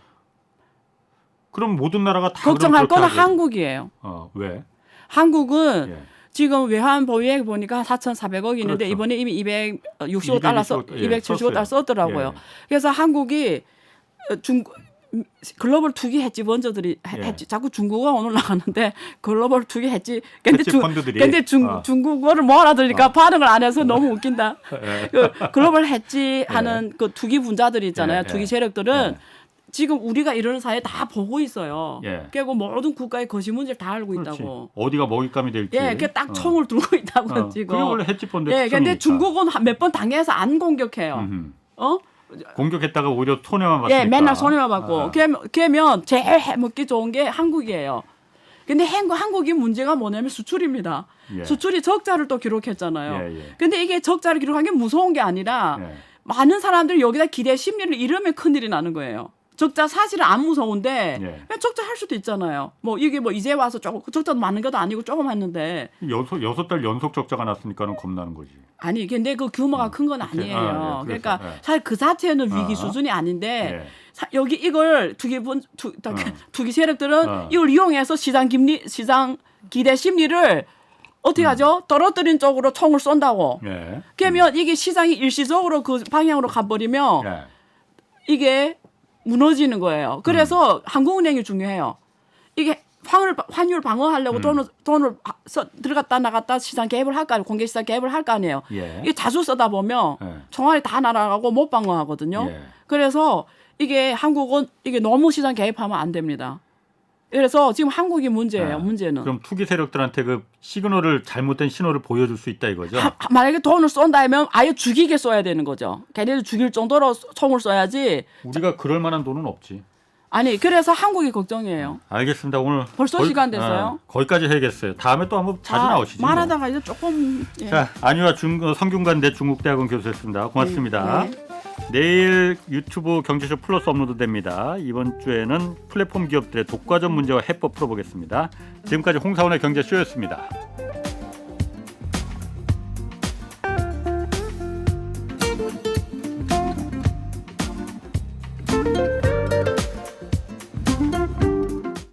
그럼 모든 나라가 다 걱정할 그럼 거는 그렇게 하죠? 한국이에요. 왜? 한국은 예. 지금 외환 보유액 보니까 4,400억 있는데 그렇죠. 이번에 이미 265달러 275달러 썼더라고요. 예. 그래서 한국이 글로벌 투기 해지 원저들이 했지. 자꾸 중국어가 오늘 나가는데 글로벌 투기 해지. 해지 펀드들이. 근데 중국어를 못 알아들으니까 반응을 안 해서 너무 웃긴다. 그 글로벌 해지 하는 그 투기 분자들이 있잖아요. 투기 세력들은 지금 우리가 이러는 사이에 다 보고 있어요. 그리고 모든 국가의 거시 문제를 다 알고 있다고. 어디가 먹잇감이 될지. 예, 그게 딱 총을 들고 있다고 지금. 그게 원래 해지 펀드. 예, 근데 중국은 몇 번 당해서 안 공격해요. 공격했다가 오히려 손해만 받으니까. 예, 맨날 손해만 받고. 그러면 제일 해먹기 좋은 게 한국이에요. 근데 한국이 문제가 뭐냐면 수출입니다. 수출이 적자를 또 기록했잖아요. 근데 이게 적자를 기록한 게 무서운 게 아니라 많은 사람들이 여기다 기대 심리를 잃으면 큰일이 나는 거예요. 적자 사실은 안 무서운데 그냥 적자 할 수도 있잖아요. 뭐 이게 뭐 이제 와서 조금 적자도 많은 것도 아니고 조금 했는데 여섯 달 연속 적자가 났으니까는 겁나는 거지. 아니 근데 그 규모가 큰 건 아니에요. 그러니까 사실 그 자체는 위기 수준이 아닌데 여기 이걸 투기 세력들은 이걸 이용해서 시장 기대 심리를 어떻게 하죠? 떨어뜨린 쪽으로 총을 쏜다고. 그러면 이게 시장이 일시적으로 그 방향으로 가버리면 이게 무너지는 거예요. 그래서 한국은행이 중요해요. 이게 환율 방어하려고 돈을 들어갔다 나갔다 시장 개입을 할 거 아니에요. 공개 시장 개입을 할 거 아니에요. 이게 자주 쓰다 보면 총알이 다 날아가고 못 방어하거든요. 그래서 이게 한국은 이게 너무 시장 개입하면 안 됩니다. 그래서 지금 한국이 문제예요. 문제는. 그럼 투기 세력들한테 그 시그널을 잘못된 신호를 보여줄 수 있다 이거죠. 만약에 돈을 쏜다면 아예 죽이게 써야 되는 거죠. 걔네들 죽일 정도로 총을 쏴야지. 우리가 그럴 만한 돈은 없지. 아니 그래서 한국이 걱정이에요. 알겠습니다. 오늘 벌써 시간 됐어요? 거기까지 해야겠어요. 다음에 또 한번 자주 나오시죠. 말하다가 이제 조금 예. 자, 안유아 성균관대 중국대학원 교수였습니다. 고맙습니다. 네. 내일 유튜브 경제쇼 플러스 업로드됩니다. 이번 주에는 플랫폼 기업들의 독과점 문제와 해법 풀어보겠습니다. 지금까지 홍사원의 경제쇼였습니다.